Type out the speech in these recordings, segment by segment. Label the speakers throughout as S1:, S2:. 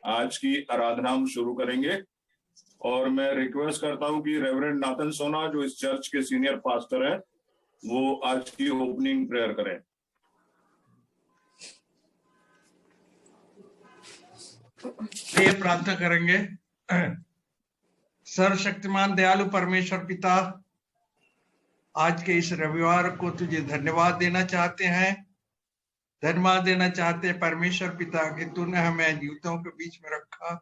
S1: आज की आराधना हम शुरू करेंगे और मैं रिक्वेस्ट करता हूं कि रेवरेंड नाथन सोना जो इस चर्च के सीनियर पास्टर हैं वो आज की ओपनिंग प्रेयर करें।
S2: ये प्रार्थना करेंगे। सर्वशक्तिमान दयालु परमेश्वर पिता, आज के इस रविवार को तुझे धन्यवाद देना चाहते हैं। धन्यवाद देना चाहते हैं परमेश्वर पिता कि तूने हमें जीवितों के बीच में रखा।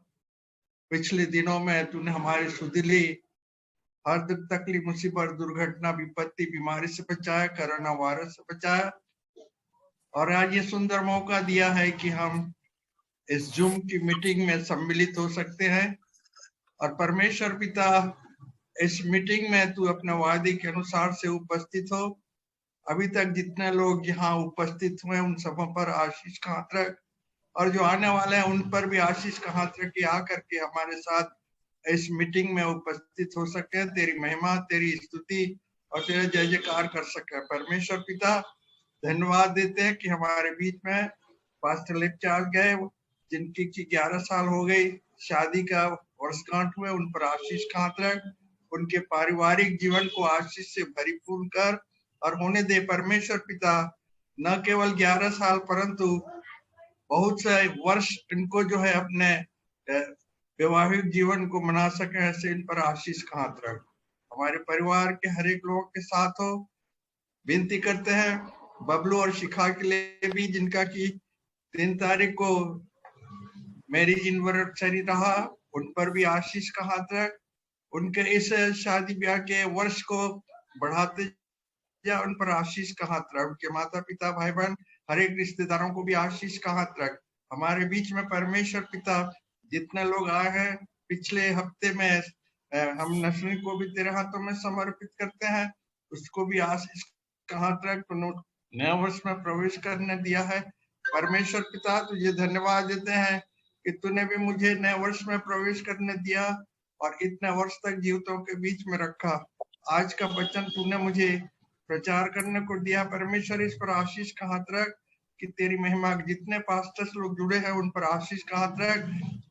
S2: पिछले दिनों में तूने हमारे सुधीली हर दुख तकलीफ मुसीबत दुर्घटना विपत्ति बीमारी से बचाया, कोरोना वायरस से बचाया, और आज ये सुंदर मौका दिया है कि हम इस जूम की मीटिंग में सम्मिलित हो सकते हैं। और परमेश्वर पिता, इस मीटिंग में तू अपने वादे के अनुसार से उपस्थित हो। अभी तक जितने लोग यहाँ उपस्थित हुए उन सबों पर आशीष का हाथ रख, और जो आने वाले हैं उन पर भी आशीष का हाथ रख के आकर के हमारे साथ इस मीटिंग में उपस्थित हो सके, तेरी महिमा तेरी स्तुति और तेरा जय जयकार कर सके। परमेश्वर पिता, धन्यवाद देते हैं कि हमारे बीच में पास्टर लेपचार्ज गए, जिनकी 11 साल हो गई, शादी का वर्षगांठ हुए, उन पर आशीष का हाथ रख, उनके पारिवारिक जीवन को आशीष से भरीपूर्ण कर और होने दे। परमेश्वर पिता, न केवल 11 साल परंतु बहुत से वर्ष इनको जो है अपने वैवाहिक जीवन को मना सके, ऐसे इन पर आशीष का हाथ रख। हमारे परिवार के हर एक लोगों के साथ हो। विनती करते हैं बबलू और शिखा के लिए भी, जिनका की 3 तारीख को मैरिज एनिवर्सरी रहा, उन पर भी आशीष का हाथ रख। उनके इस शादी ब्याह के वर्ष को बढ़ाते जा, उन पर आशीष का हाथ रख। उनके माता पिता भाई बहन हर एक रिश्तेदारों को भी आशीष का हाथ रख। हमारे बीच में परमेश्वर पिता, जितने लोग आए हैं पिछले हफ्ते में, हम नसरी को भी तेरे हाथों में समर्पित करते हैं, उसको भी आशीष का हाथ रख। नए वर्ष में प्रवेश करने दिया है। परमेश्वर पिता, तुझे धन्यवाद देते हैं कि तूने भी मुझे नए वर्ष में प्रवेश करने दिया और इतने वर्ष तक जीवितों के बीच में रखा। आज का वचन तूने मुझे प्रचार करने को दिया। परमेश्वर, इस पर आशीष का हाथ रख कि तेरी महिमा, जितने पास्टर्स लोग जुड़े हैं उन पर आशीष का हाथ रख।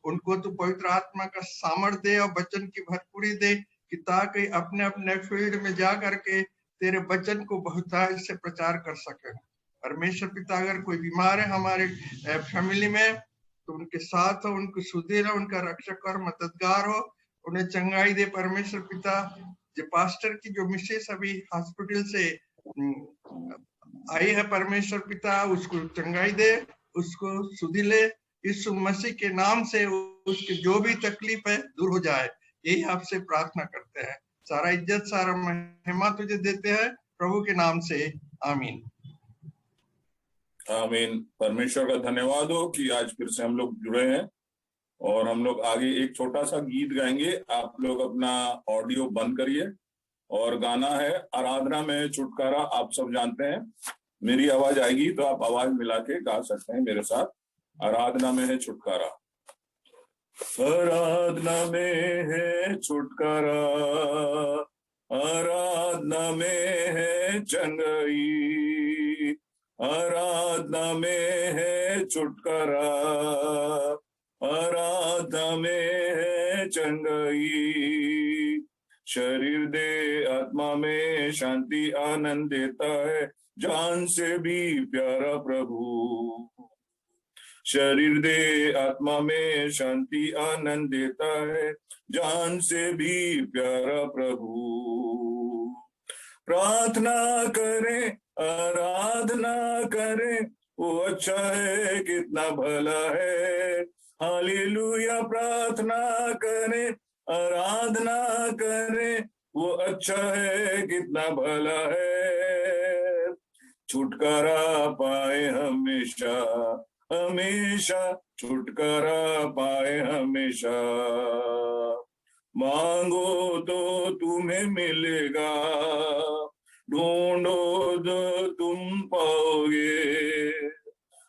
S2: उनको तू पवित्र आत्मा का सामर्थ्य दे और वचन की भरपूरी दे कि ताकि अपने अपने फील्ड में जा करके तेरे वचन को बहुतायत से प्रचार कर सके। परमेश्वर पिता, अगर कोई बीमार है हमारे फैमिली में तो उनके साथ हो, उनको सुधीर हो, उनका रक्षक और मददगार हो, उन्हें चंगाई दे। परमेश्वर पिता, जो पास्टर की जो मिसेस अभी हॉस्पिटल से आई है, परमेश्वर पिता उसको चंगाई दे, उसको सुधी ले। यीशु मसीह के नाम से उसकी जो भी तकलीफ है दूर हो जाए, यही आपसे प्रार्थना करते हैं। सारा इज्जत सारा महिमा तुझे देते हैं प्रभु के नाम से, आमीन
S1: आमीन। परमेश्वर का धन्यवाद हो कि आज फिर से हम लोग जुड़े हैं और हम लोग आगे एक छोटा सा गीत गाएंगे। आप लोग अपना ऑडियो बंद करिए और गाना है आराधना में छुटकारा। आप सब जानते हैं, मेरी आवाज आएगी तो आप आवाज मिला के गा सकते हैं मेरे साथ। आराधना में है छुटकारा। आराधना में है छुटकारा, आराधना में है चंगाई, आराधना में है छुटकारा, आराधना में है चंगाई। शरीर दे आत्मा में शांति आनंद देता है, जान से भी प्यारा प्रभु। शरीर दे आत्मा में शांति आनंद देता है, जान से भी प्यारा प्रभु। प्रार्थना करें आराधना करें, वो अच्छा है कितना भला है। हालेलुया। प्रार्थना करें आराधना करें, वो अच्छा है कितना भला है। छुटकारा पाए हमेशा हमेशा, छुटकारा पाए हमेशा। मांगो तो तुम्हें मिलेगा, ढूंढो तो तुम पाओगे।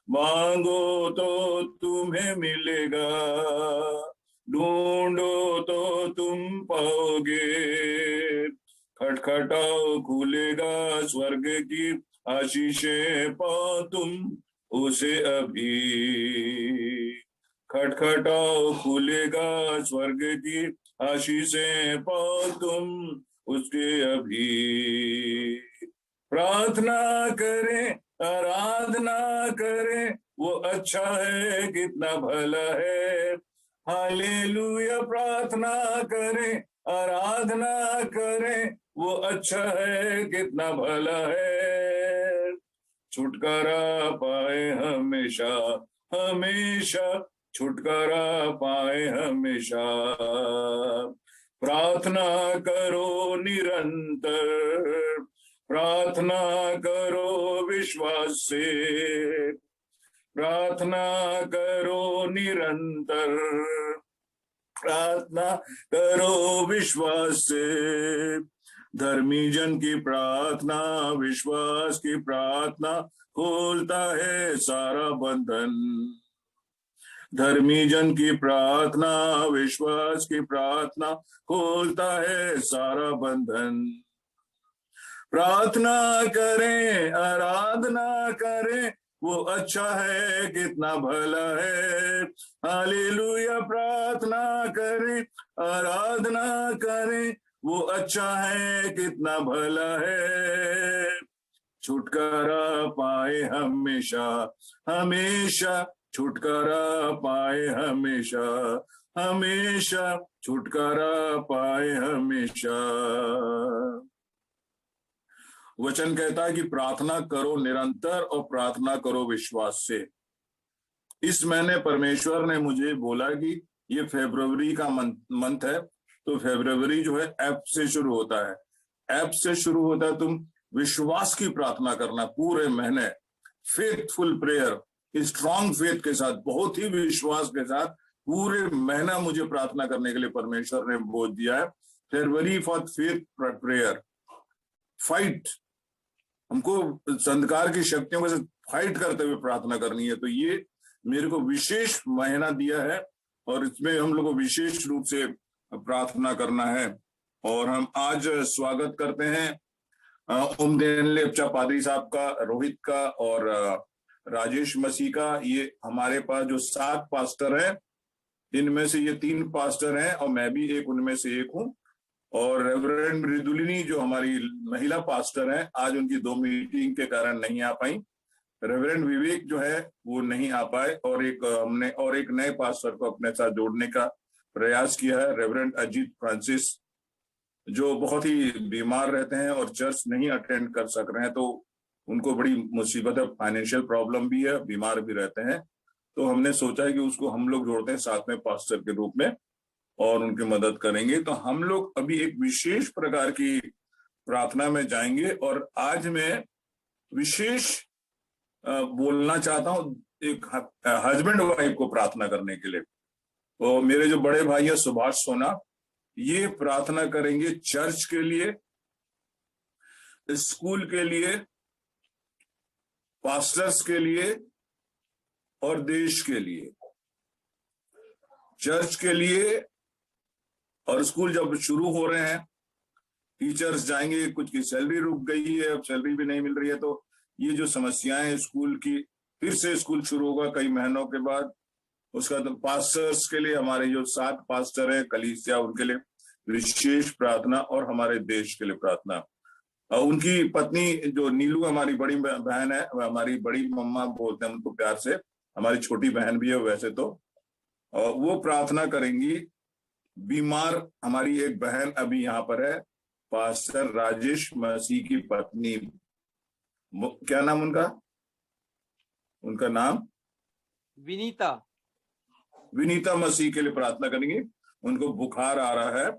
S1: मांगो तो तुम्हें मिलेगा, ढूंढो तो तुम पाओगे। खटखटाओ खुलेगा स्वर्ग की आशीषें पाओ तुम उसे अभी। खटखटाओ खुलेगा स्वर्ग की आशीषें पाओ तुम उसके अभी। प्रार्थना करें आराधना करें वो अच्छा है कितना भला है। हालेलुया प्रार्थना करें आराधना करें वो अच्छा है कितना भला है। छुटकारा पाए हमेशा हमेशा छुटकारा पाए हमेशा। प्रार्थना करो निरंतर प्रार्थना करो विश्वास से। प्रार्थना करो निरंतर प्रार्थना करो विश्वास से। धर्मी जन की प्रार्थना विश्वास की प्रार्थना खोलता है सारा बंधन। धर्मी जन की प्रार्थना विश्वास की प्रार्थना खोलता है सारा बंधन। प्रार्थना करें आराधना करें वो अच्छा है कितना भला है। हालेलुया प्रार्थना करें आराधना करें वो अच्छा है कितना भला है। छुटकारा पाए हमेशा हमेशा छुटकारा पाए हमेशा हमेशा छुटकारा पाए हमेशा। वचन कहता है कि प्रार्थना करो निरंतर और प्रार्थना करो विश्वास से। इस महीने परमेश्वर ने मुझे बोला कि ये फरवरी का मंथ है, तो फरवरी जो है ऐप से शुरू होता है। ऐप से शुरू होता है, तुम विश्वास की प्रार्थना करना पूरे महीने। फेथफुल प्रेयर, स्ट्रॉन्ग फेथ के साथ, बहुत ही विश्वास के साथ पूरे महीना मुझे प्रार्थना करने के लिए परमेश्वर ने बोल दिया है। फरवरी फॉर फेथ प्रेयर। फाइट, हमको अंधकार की शक्तियों के साथ फाइट करते हुए प्रार्थना करनी है। तो ये मेरे को विशेष महीना दिया है और इसमें हम लोग को विशेष रूप से प्रार्थना करना है। और हम आज स्वागत करते हैं उमदेन लेप्चा पादरी साहब का, रोहित का और राजेश मसीह का। ये हमारे पास जो 7 पास्टर हैं, इनमें से ये 3 पास्टर हैं और मैं भी एक उनमें से एक हूँ। और रेवरेंड मृदुलिनी जो हमारी महिला पास्टर हैं, आज उनकी 2 मीटिंग के कारण नहीं आ पाई। रेवरेंड विवेक जो है वो नहीं आ पाए और हमने एक नए पास्टर को अपने साथ जोड़ने का प्रयास किया है, रेवरेंड अजीत फ्रांसिस, जो बहुत ही बीमार रहते हैं और चर्च नहीं अटेंड कर सक रहे हैं। तो उनको बड़ी मुसीबत है, फाइनेंशियल प्रॉब्लम भी है, बीमार भी रहते हैं। तो हमने सोचा है कि उसको हम लोग जोड़ते हैं साथ में पास्टर के रूप में और उनकी मदद करेंगे। तो हम लोग अभी एक विशेष प्रकार की प्रार्थना में जाएंगे और आज मैं विशेष बोलना चाहता हूं एक हस्बैंड वाइफ को प्रार्थना करने के लिए। तो मेरे जो बड़े भाई है सुभाष सोना, ये प्रार्थना करेंगे चर्च के लिए, स्कूल के लिए, पास्टर्स के लिए और देश के लिए। चर्च के लिए और स्कूल जब शुरू हो रहे हैं, टीचर्स जाएंगे, कुछ की सैलरी रुक गई है, अब सैलरी भी नहीं मिल रही है। तो ये जो समस्याएं स्कूल की, फिर से स्कूल शुरू होगा कई महीनों के बाद। उसका तो पास्टर्स के लिए, हमारे जो 7 पास्टर हैं कलीसिया, उनके लिए विशेष प्रार्थना और हमारे देश के लिए प्रार्थना। और उनकी पत्नी जो नीलू हमारी बड़ी बहन है, हमारी बड़ी मम्मा बोलते हैं उनको प्यार से, हमारी छोटी बहन भी है वैसे तो, और वो प्रार्थना करेंगी। बीमार हमारी एक बहन अभी यहाँ पर है, पास्टर राजेश मसीह की पत्नी, क्या नाम उनका नाम विनीता मसीह के लिए प्रार्थना करेंगे। उनको बुखार आ रहा है।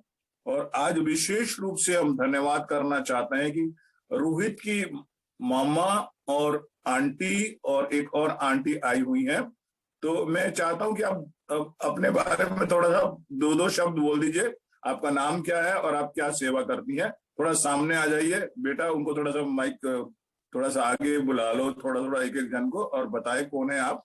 S1: और आज विशेष रूप से हम धन्यवाद करना चाहते हैं कि रोहित की मामा और आंटी और एक और आंटी आई हुई हैं। तो मैं चाहता हूं कि आप अपने बारे में थोड़ा सा 2 शब्द बोल दीजिए। आपका नाम क्या है और आप क्या सेवा करती हैं? थोड़ा सामने आ जाइए बेटा, उनको थोड़ा सा माइक थोड़ा सा आगे बुला लो, थोड़ा एक जन को, और बताए कौन है आप।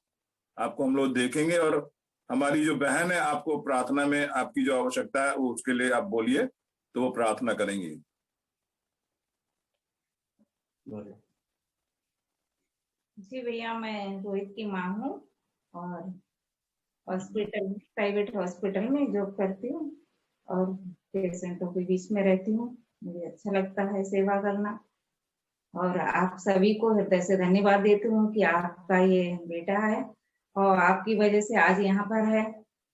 S1: आपको हम लोग देखेंगे और हमारी जो बहन है, आपको प्रार्थना में आपकी जो आवश्यकता है वो उसके लिए आप बोलिए, तो वो प्रार्थना करेंगी।
S3: जी भैया, मैं रोहित की माँ हूँ और हॉस्पिटल में, प्राइवेट हॉस्पिटल में जॉब करती हूँ और पेशेंटों के बीच में रहती हूँ। मुझे अच्छा लगता है सेवा करना और आप सभी को हृदय से धन्यवाद देती हूँ कि आपका ये बेटा है और आपकी वजह से आज यहाँ पर है।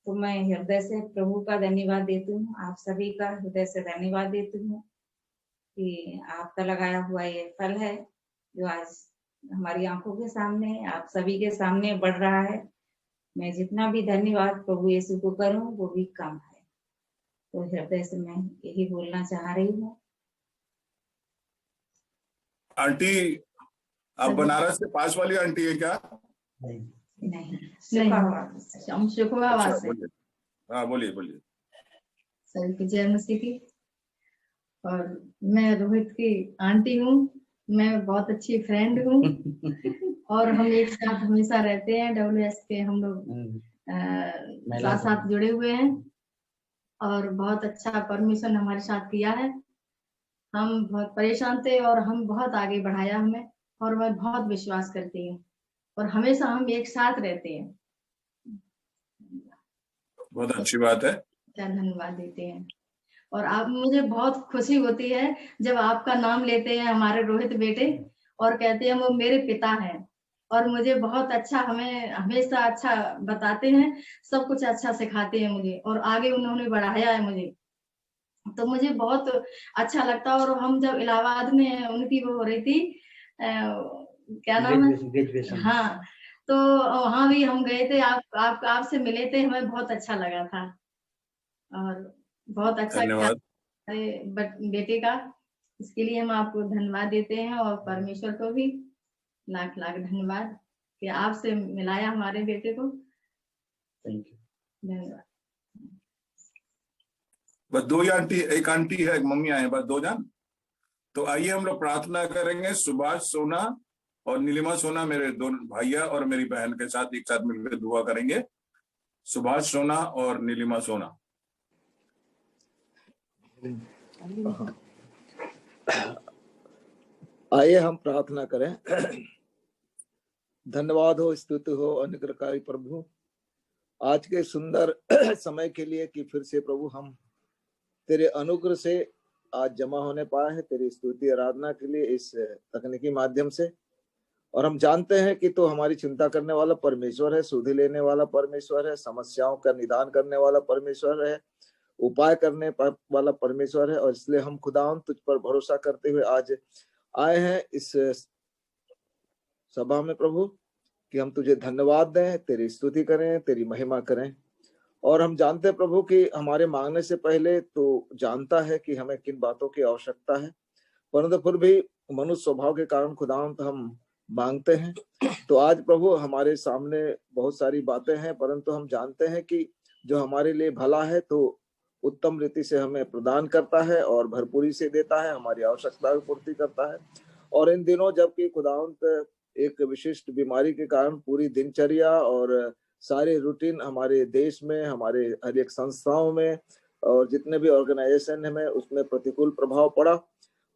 S3: तो मैं हृदय से प्रभु का धन्यवाद देती हूँ, आप सभी का हृदय से धन्यवाद देती हूँ कि आपका लगाया हुआ ये फल है जो आज हमारी आंखों के सामने, आप सभी के सामने बढ़ रहा है। मैं जितना भी धन्यवाद प्रभु यीशु को करूं वो भी कम है। तो हृदय से मैं यही बोलना चाह रही हूँ।
S1: आंटी, आप बनारस से पास वाली आंटी है क्या?
S3: नहीं,
S4: हम शुक्रवार से।
S1: हाँ, बोलिए बोलिए।
S4: सभी की जय मसीह की। और मैं रोहित की आंटी हूँ, मैं बहुत अच्छी फ्रेंड हूँ और हम एक साथ हमेशा रहते हैं। WS के हम लोग साथ साथ जुड़े हुए हैं और बहुत अच्छा परमिशन हमारे साथ किया है। हम बहुत परेशान थे और हम बहुत आगे बढ़ाया हमें, और मैं बहुत विश्वास करती हूँ और हमेशा हम एक साथ रहते हैं।
S1: बहुत अच्छी बात है।
S4: धन्यवाद देते हैं। और आप, मुझे बहुत खुशी होती है जब आपका नाम लेते हैं हमारे रोहित बेटे और कहते हैं वो मेरे पिता हैं, और मुझे बहुत अच्छा, हमें हमेशा अच्छा बताते हैं, सब कुछ अच्छा सिखाते हैं मुझे, और आगे उन्होंने बढ़ाया है मुझे, तो मुझे बहुत अच्छा लगता है। और हम जब इलाहाबाद में उनकी वो हो रही थी क्या नाम है, हाँ, तो वहां भी हम गए थे, आपसे मिले थे, हमें बहुत अच्छा लगा था और बहुत अच्छा
S1: धन्यवाद
S4: बेटे का। इसके लिए हम आपको धन्यवाद देते हैं और परमेश्वर को भी लाख लाख धन्यवाद कि आपसे मिलाया हमारे बेटे को। धन्यवाद।
S1: बस दो ही आंटी, एक आंटी है, एक मम्मी आए, बस दो जन। तो आइए हम लोग प्रार्थना करेंगे। सुभाष सोना और नीलिमा सोना मेरे दोनों भैया और मेरी बहन के साथ एक साथ मिलकर दुआ करेंगे। सुभाष सोना और नीलिमा सोना।
S5: आइए हम प्रार्थना करें। धन्यवाद हो, स्तुति हो अनुग्रहकारी प्रभु, आज के सुंदर समय के लिए कि फिर से प्रभु हम तेरे अनुग्रह से आज जमा होने पाए हैं तेरी स्तुति आराधना के लिए इस तकनीकी माध्यम से। और हम जानते हैं कि तो हमारी चिंता करने वाला परमेश्वर है, सुधि लेने वाला परमेश्वर है, समस्याओं का निदान करने वाला परमेश्वर है, उपाय करने वाला परमेश्वर है। और इसलिए हम खुदावंद तुझ पर भरोसा करते हुए आज आए हैं इस सभा में प्रभु, कि हम तुझे धन्यवाद दें, तेरी स्तुति करें, तेरी महिमा करें। और हम जानते हैं प्रभु कि हमारे मांगने से पहले तो जानता है कि हमें किन बातों की आवश्यकता है, परंतु फिर भी मनुष्य स्वभाव के कारण खुदावंद हम मांगते हैं। तो आज प्रभु हमारे सामने बहुत सारी बातें हैं, परंतु हम जानते हैं कि जो हमारे लिए भला है तो उत्तम रीति से हमें प्रदान करता है और भरपूरी से देता है, हमारी आवश्यकता की पूर्ति करता है। और इन दिनों जबकि खुदावंद एक विशिष्ट बीमारी के कारण पूरी दिनचर्या और सारे रूटीन हमारे देश में, हमारे हर एक संस्थाओं में और जितने भी ऑर्गेनाइजेशन में उसमें प्रतिकूल प्रभाव पड़ा,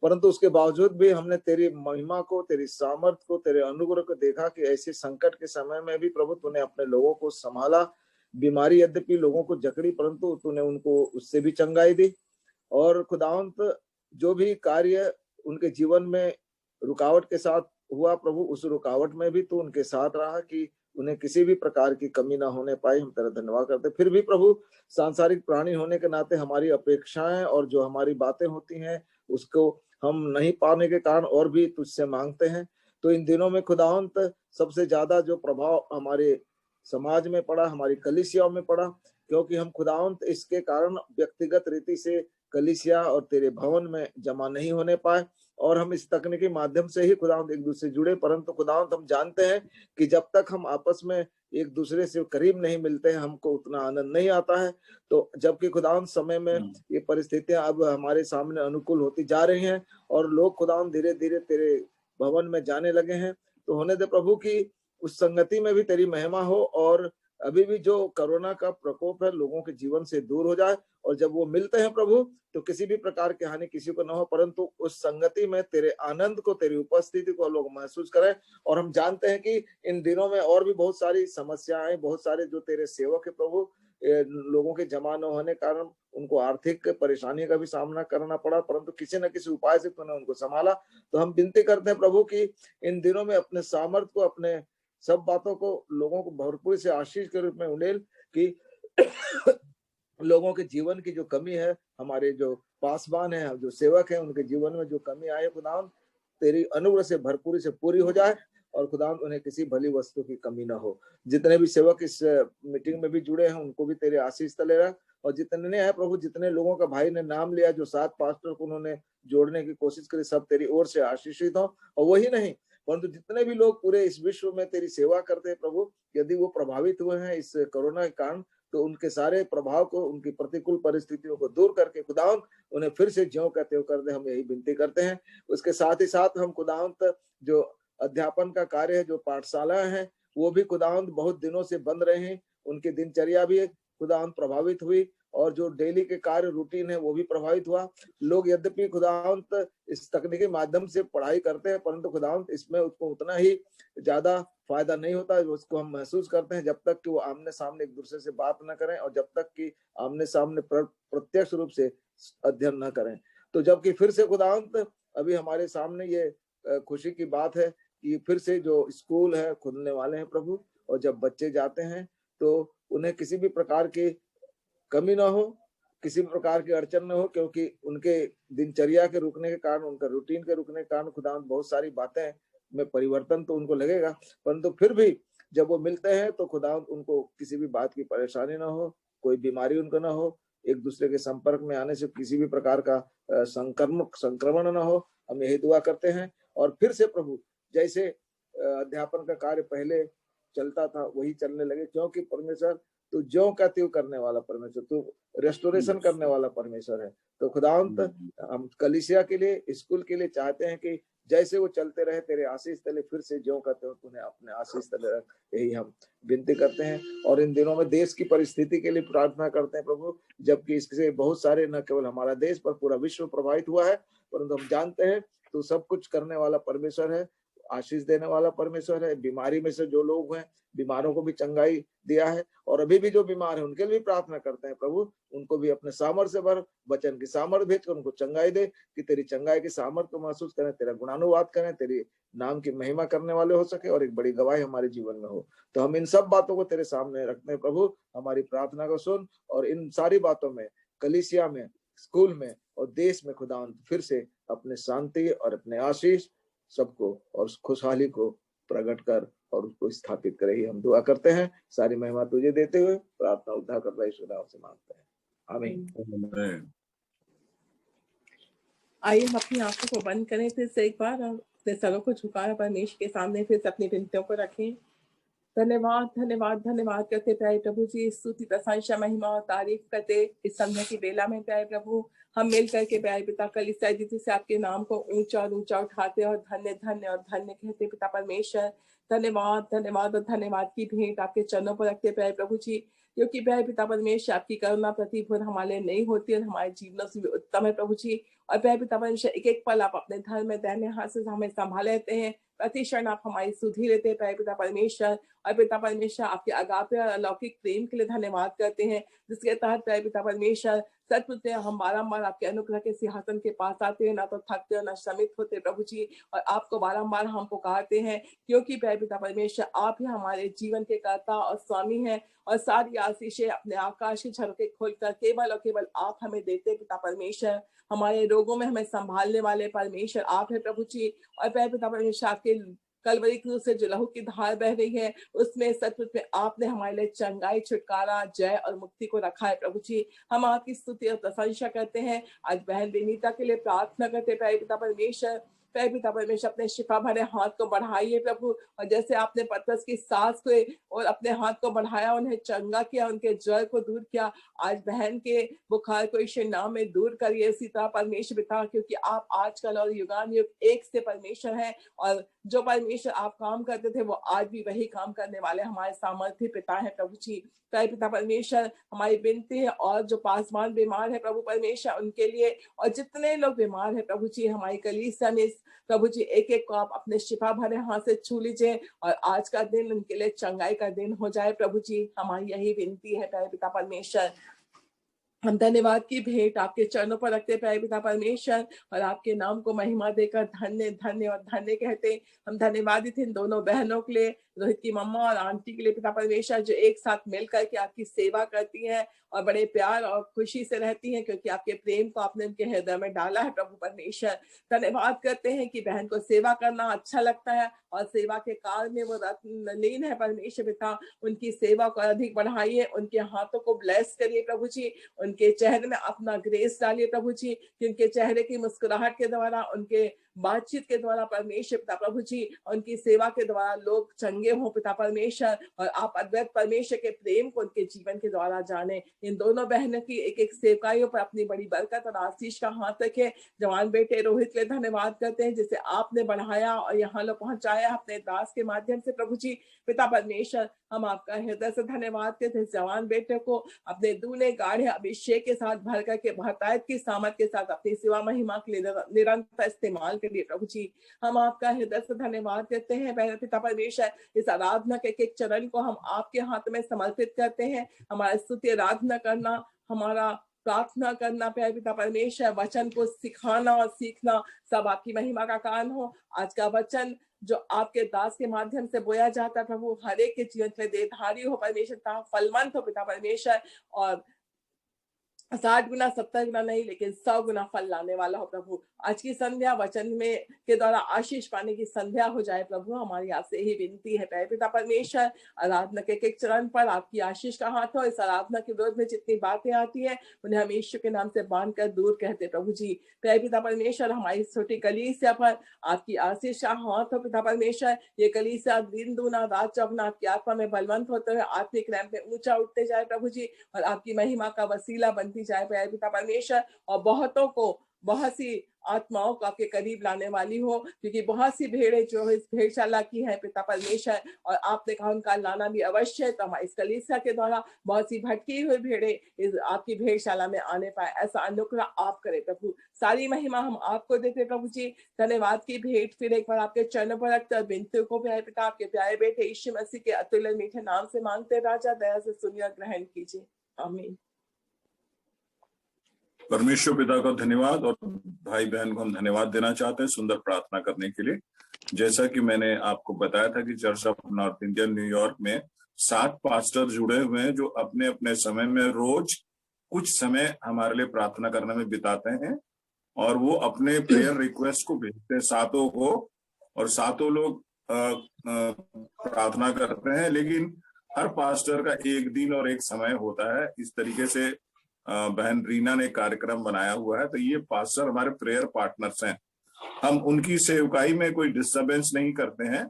S5: परंतु उसके बावजूद भी हमने तेरी महिमा को, तेरी सामर्थ्य को, तेरे अनुग्रह को देखा कि ऐसे संकट के समय में भी प्रभु तूने अपने लोगों को संभाला। बीमारी यद्यपि लोगों को जकड़ी, परंतु तूने उनको उससे भी चंगाई दी। और खुदावंत जो भी कार्य उनके जीवन में रुकावट के साथ हुआ प्रभु, उस रुकावट में भी तू उनके साथ रहा कि उन्हें किसी भी प्रकार की कमी ना होने पाई। हम तेरा धन्यवाद करते। फिर भी प्रभु सांसारिक प्राणी होने के नाते हमारी अपेक्षाएं और जो हमारी बातें होती हैं उसको हम नहीं पाने के कारण और भी तुझसे मांगते हैं। तो इन दिनों में खुदावंत सबसे ज्यादा जो प्रभाव हमारे समाज में पड़ा, हमारी कलीसियाओं में पड़ा, क्योंकि हम खुदावंत इसके कारण व्यक्तिगत रीति से कलीसिया और तेरे भवन में जमा नहीं होने पाए, और हम इस तकनीकी माध्यम से ही खुदावंत एक दूसरे जुड़े। परंतु खुदावंत हम जानते हैं कि जब तक हम आपस में एक दूसरे से करीब नहीं मिलते हैं हमको उतना आनंद नहीं आता है। तो जबकि खुदावंत समय में ये परिस्थितियां अब हमारे सामने अनुकूल होती जा रही हैं और लोग खुदावंत धीरे धीरे तेरे भवन में जाने लगे हैं, तो होने दे प्रभु की उस संगति में भी तेरी महिमा हो और अभी भी जो कोरोना का प्रकोप है लोगों के जीवन से दूर हो जाए, और जब वो मिलते हैं प्रभु तो किसी भी प्रकार की हानि किसी को न हो, परंतु उस संगति में तेरे आनंद को, तेरी उपस्थिति को लोग महसूस करें। और हम जानते हैं कि इन दिनों में और भी बहुत सारी समस्याएं, बहुत सारे जो तेरे सेवक है प्रभु, लोगों के जमा न होने कारण उनको आर्थिक परेशानी का भी सामना करना पड़ा, परंतु किसी न किसी उपाय से तूने उनको संभाला। तो हम विनती करते हैं प्रभु कि इन दिनों में अपने सामर्थ्य को, अपने सब बातों को लोगों को भरपूर से आशीष के रूप में उड़ेल, कि लोगों के जीवन की जो कमी है, हमारे जो पासवान है, जो सेवक है, उनके जीवन में जो कमी आए खुदावन तेरी अनुग्रह से भरपूरी से पूरी हो जाए, और खुदावन उन्हें किसी भली वस्तु की कमी ना हो। जितने भी सेवक इस मीटिंग में भी जुड़े हैं उनको भी तेरे आशीष तले रह, और जितने ने है प्रभु, जितने लोगों का भाई ने नाम लिया, जो 7 पास्टर को उन्होंने जोड़ने की कोशिश करी, सब तेरी ओर से आशीषित हो। और वही नहीं परंतु जितने भी लोग पूरे इस विश्व में तेरी सेवा करते हैं प्रभु, यदि वो प्रभावित हुए हैं इस कोरोना के कारण, तो उनके सारे प्रभाव को, उनकी प्रतिकूल परिस्थितियों को दूर करके खुदावंत उन्हें फिर से ज्यों का त्यों कर दे, हम यही विनती करते हैं। उसके साथ ही साथ हम खुदावंत जो अध्यापन का कार्य है, जो पाठशालाएं हैं, वो भी खुदावंत बहुत दिनों से बंद रहे हैं, उनकी दिनचर्या भी खुदावंत प्रभावित हुई, और जो डेली के कार्य रूटीन है वो भी प्रभावित हुआ। लोग यद्यपि खुदावंत इस तकनीकी माध्यम से पढ़ाई करते हैं, परंतु खुदावंत इसमें उसको उतना ही ज्यादा फायदा नहीं होता, उसको हम महसूस करते हैं जब तक कि वो आमने सामने एक दूसरे से बात न करें, और जब तक कि आमने सामने प्रत्यक्ष रूप से अध्ययन न करें। तो जबकि फिर से खुदावंत अभी हमारे सामने ये खुशी की बात है कि फिर से जो स्कूल है खुलने वाले हैं प्रभु, और जब बच्चे जाते हैं तो उन्हें किसी भी प्रकार की कमी ना हो, किसी भी प्रकार की अड़चन ना हो, क्योंकि उनके दिनचर्या के रुकने के कारण, उनका रूटीन के रुकने के कारण खुदावंत बहुत सारी बातें में परिवर्तन तो उनको लगेगा, परंतु फिर भी जब वो मिलते हैं तो खुदावंत उनको किसी भी बात की परेशानी ना हो, कोई बीमारी उनको ना हो, एक दूसरे के संपर्क में आने से किसी भी प्रकार का संक्रमण ना हो, हम यही दुआ करते हैं। और फिर से प्रभु जैसे अध्यापन का कार्य पहले चलता था वही चलने लगे, क्योंकि परमेश्वर तू ज्यों का त्यों करने वाला परमेश्वर, तू रेस्टोरेशन करने वाला परमेश्वर है। तो खुदावंत हम कलीसिया के लिए, स्कूल के लिए चाहते हैं कि जैसे वो चलते रहे तेरे आशीष तले, फिर से ज्यों का त्यों तूने अपने आशीष तले रख, यही हम विनती करते हैं। और इन दिनों में देश की परिस्थिति के लिए प्रार्थना करते हैं प्रभु, जबकि इससे बहुत सारे, न केवल हमारा देश पर पूरा विश्व प्रभावित हुआ है, परंतु हम जानते हैं तू सब कुछ करने वाला परमेश्वर है, आशीष देने वाला परमेश्वर है। बीमारी में से जो लोग हैं, बीमारों को भी चंगाई दिया है, और अभी भी जो बीमार है उनके लिए भी प्रार्थना करते हैं प्रभु, उनको भी अपने सामर्थ्य भर, वचन की सामर्थ्य भेज कर उनको चंगाई दे, कि तेरी चंगाई की सामर्थ्य को महसूस करें, तेरा गुणानुवाद करें, तेरी नाम की महिमा करने वाले हो सके, और एक बड़ी गवाही हमारे जीवन में हो। तो हम इन सब बातों को तेरे सामने रखते हैं प्रभु, हमारी प्रार्थना को सुन, और इन सारी बातों में, कलीसिया में, स्कूल में और देश में खुदावंत फिर से अपने शांति और अपने आशीष सबको और खुशहाली को प्रकट कर और उसको स्थापित करे, ही हम दुआ करते हैं। सारी महिमा तुझे देते हुए प्रार्थना उद्धार करता यीशु नाम से मांगते हैं, आमीन।
S6: आइए हम अपनी आंखों को बंद करें फिर से एक बार, और अपने सरों को झुकाकर परमेश्वर के सामने फिर से अपनी विनतियों को रखें। धन्यवाद धन्यवाद धन्यवाद करते प्यारे प्रभु जी, स्तुति प्रशंसा महिमा और तारीफ करते इस संध्या की बेला में प्यारे प्रभु, हम मिल करके प्यारे पिता कलीसिया दीदी से आपके नाम को ऊंचा और ऊंचा उठाते और धन्य धन्य और धन्य कहते पिता परमेश्वर। धन्यवाद धन्यवाद और धन्यवाद की भेंट आपके चरणों पर रखते प्यारे प्रभु जी, क्योंकि प्यारे पिता परमेश्वर आपकी करुणा प्रतिभूर हमारे नहीं होती और हमारे जीवन से भी उत्तम है प्रभु जी। और प्यारे पिता परमेश्वर एक एक पल आप अपने धर्म में दाहिने हाथ से हमें संभाल लेते हैं, प्रति क्षण आप हमारी सुधि लेते हैं प्यारे पिता परमेश्वर। और पिता परमेश्वर आपके अगापे और अलौकिक प्रेम के लिए धन्यवाद करते हैं, जिसके तहत प्यारे पिता परमेश्वर सचमुच हम बारंबार आपके अनुग्रह के सिंहासन के पास आते हैं, ना तो थकते और ना श्रमित होते प्रभु जी, और आपको बारंबार हम पुकारते हैं, क्योंकि प्यारे पिता परमेश्वर आप ही हमारे जीवन के कर्ता और स्वामी हैं, और सारी आशीषें अपने आकाश के झरोखे खोलकर केवल और केवल आप हमें देते पिता परमेश्वर। हमारे रोगों में हमें संभालने वाले परमेश्वर आप है प्रभु जी। और प्यारे पिता परमेश्वर आपके कलवरी क्रूस से जो लहू की धार बह रही है, उसमें सचमुच में आपने हमारे लिए चंगाई, छुटकारा, जय और मुक्ति को रखा है प्रभु जी। हम आपकी स्तुति और प्रशंसा करते हैं। आज बहन विनीता के लिए प्रार्थना करते प्यारे पिता परमेश्वर, प्यारे पिता परमेश्वर अपने शिफा भरे हाथ को बढ़ाइए प्रभु, और जैसे आपने पतरस की सास को और अपने हाथ को बढ़ाया, उन्हें चंगा किया, उनके ज्वर को दूर किया, आज बहन के बुखार को यीशु नाम में दूर करिए इसी तरह परमेश्वर पिता, क्योंकि आप आजकल और युगान युग एक से परमेश्वर हैं, और जो परमेश्वर आप काम करते थे वो आज भी वही काम करने वाले हमारे सामर्थ्य पिता है प्रभु जी। प्यारे पिता परमेश्वर, हमारी विनती है, और जो पासवान बीमार है प्रभु परमेश्वर उनके लिए, और जितने लोग बीमार है प्रभु जी हमारी कलीसिया में, प्रभु जी एक एक को आप अपने शिफा भरे हाथ से छू लीजिए, और आज का दिन उनके लिए चंगाई का दिन हो जाए प्रभु जी, हमारी यही विनती है प्यारे पिता परमेश्वर। हम धन्यवाद की भेंट आपके चरणों पर रखते प्यारे पिता परमेश्वर, और आपके नाम को महिमा देकर धन्य धन्य और धन्य कहते। हम धन्यवादित इन दोनों बहनों के लिए, रोहित की मम्मा और आंटी के लिए पिता परमेश्वर, जो एक साथ मिलकर के आपकी सेवा करती हैं और बड़े प्यार और खुशी से रहती हैं, क्योंकि आपके प्रेम को आपने उनके हृदय में डाला है प्रभु परमेश्वर। धन्यवाद करते हैं कि बहन को सेवा करना अच्छा लगता है, और सेवा के कार्य में वो लीन है परमेश्वर पिता। उनकी सेवा को अधिक बढ़ाइए, उनके हाथों को ब्लेस करिए प्रभु जी, उनके चेहरे में अपना ग्रेस डालिए प्रभु जी, कि उनके चेहरे की मुस्कुराहट के द्वारा, उनके बातचीत के द्वारा परमेश्वर पिता प्रभु जी, उनकी सेवा के द्वारा लोग चंगे हों पिता परमेश्वर, और आप अद्वैत परमेश्वर के प्रेम को उनके जीवन के द्वारा जाने। इन दोनों बहनों की एक एक सेवकाइयों पर अपनी बड़ी बरकत और आशीष का हाथ रखे। जवान बेटे रोहित के लिए धन्यवाद करते हैं, जिसे आपने बढ़ाया और यहाँ लोग पहुंचाया अपने दास के माध्यम से प्रभु जी। पिता परमेश्वर, हम आपका हृदय से धन्यवाद करते हैं, जवान बेटे को अपने दूने गाढ़े अभिषेक के साथ भर करके बहुतायत की सामर्थ के साथ अपनी सेवा महिमा के लिए निरंतर इस्तेमाल के लिए प्रभु जी। हम आपका हृदय से धन्यवाद करते हैं पिता परमेश्वर। इस आराधना के एक चरण को हम आपके हाथ में समर्पित करते हैं। हमारा स्तुति आराधना करना, हमारा प्रार्थना करना प्यारे पिता परमेश्वर, वचन को सिखाना और सीखना सब आपकी महिमा का कारण हो। आज का वचन जो आपके दास के माध्यम से बोया जाता है प्रभु, हर एक के जीवन में देधारी हो परमेश्वर, फलवंत हो पिता परमेश्वर, और 60 गुना 70 गुना नहीं लेकिन 100 गुना फल लाने वाला हो प्रभु। आज की संध्या वचन में के द्वारा आशीष पाने की संध्या हो जाए प्रभु, हमारी आपसे ही विनती है प्यारे पिता परमेश्वर। आराधना के एक चरण पर आपकी आशीष का हाथ हो। इस आराधना के विरोध में जितनी बातें आती है उन्हें हम यीशु के नाम से बांध कर दूर कहते प्रभु जी। प्यारे पिता परमेश्वर, हमारी छोटी कलीसिया पर आपकी आशीष का हाथ हो पिता परमेश्वर। ये कलीसिया दिन दूना रात चौगुना आपकी आत्मा में बलवंत होते हुए आत्मिक रैंप में ऊंचा उठते जाए प्रभु जी, और आपकी महिमा का वसीला बनती जाए प्यारे पिता परमेश्वर, और बहुतों को, बहुत सी आत्माओं को आपके करीब लाने वाली हो, क्योंकि बहुत सी भेड़ें जो इस भेड़शाला की है पिता परमेश्वर, और आपने कहा उनका लाना भी अवश्य है। तो हमारे इस कलीसिया के द्वारा बहुत सी भटकी हुई भेड़ें इस आपकी भेड़शाला में आने पाए, ऐसा अनुग्रह आप करें प्रभु। सारी महिमा हम आपको देते प्रभु जी। धन्यवाद की भेंट फिर एक बार आपके चरणों पर रखते, और बिनतियों को प्यारे पिता आपके प्यारे बेटे यीशु मसीह के अतुल्य मीठे नाम से मांगते। राजा दया से सुनिए, ग्रहण कीजिए, आमीन।
S1: परमेश्वर पिता का धन्यवाद, और भाई बहन को हम धन्यवाद देना चाहते हैं सुंदर प्रार्थना करने के लिए। जैसा कि मैंने आपको बताया था कि church of north India New York में 7 पास्टर जुड़े हुए हैं, जो अपने अपने समय में रोज कुछ समय हमारे लिए प्रार्थना करने में बिताते हैं, और वो अपने प्रेयर रिक्वेस्ट को भेजते हैं सातों को, और सातों लोग प्रार्थना करते हैं। लेकिन हर पास्टर का एक दिन और एक समय होता है। इस तरीके से बहन रीना ने कार्यक्रम बनाया हुआ है, तो ये पास्टर हमारे प्रेयर पार्टनर्स हैं। हम उनकी सेवकाई में कोई डिस्टरबेंस नहीं करते हैं,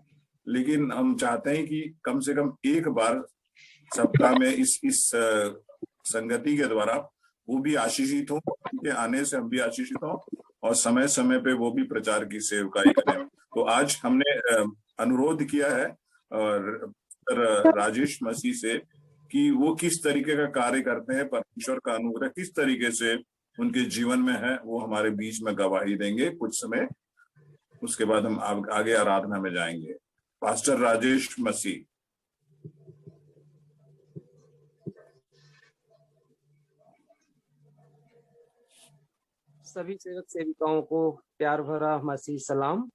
S1: लेकिन हम चाहते हैं कि कम से कम एक बार सप्ताह में इस संगति के द्वारा वो भी आशीषित हो, उनके आने से हम भी आशीषित हो, और समय समय पे वो भी प्रचार की सेवकाई करें। तो आज हमने अनुरोध किया है राजेश मसीह से कि वो किस तरीके का कार्य करते हैं, परमेश्वर का अनुग्रह किस तरीके से उनके जीवन में है, वो हमारे बीच में गवाही देंगे कुछ समय। उसके बाद हम आगे आराधना में जाएंगे। पास्टर राजेश मसीह।
S7: सभी सेवक सेविकाओं को प्यार भरा मसीह सलाम।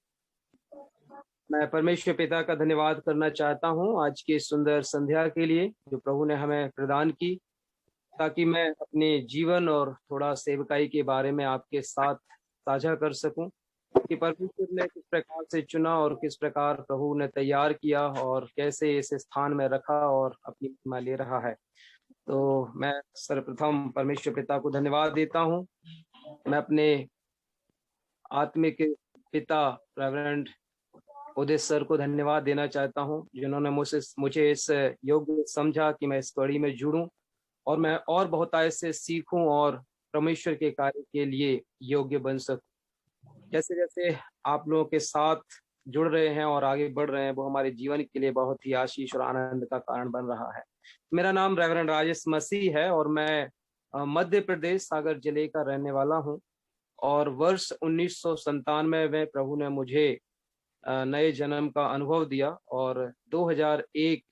S7: मैं परमेश्वर पिता का धन्यवाद करना चाहता हूं आज की सुंदर संध्या के लिए जो प्रभु ने हमें प्रदान की, ताकि मैं अपने जीवन और थोड़ा सेवकाई के बारे में आपके साथ साझा कर सकूं कि परमेश्वर ने किस प्रकार से चुना और किस प्रकार प्रभु ने तैयार किया और कैसे इस स्थान में रखा और अपनी महिमा ले रहा है। तो मैं सर्वप्रथम परमेश्वर पिता को धन्यवाद देता हूं। मैं अपने आत्मिक पिता रेवरेंड उदय सर को धन्यवाद देना चाहता हूं, जिन्होंने मुझे इस योग्य समझा कि मैं इस कड़ी में जुड़ूं और मैं और बहुत से सीखूं और परमेश्वर के कार्य के लिए योग्य बन सकूं। जैसे जैसे आप लोगों के साथ जुड़ रहे हैं और आगे बढ़ रहे हैं, वो हमारे जीवन के लिए बहुत ही आशीष और आनंद का कारण बन रहा है। मेरा नाम रेवरेंड राजेश मसीह है और मैं मध्य प्रदेश सागर जिले का रहने वाला हूं। और वर्ष 1997 में प्रभु ने मुझे नए जन्म का अनुभव दिया और 2001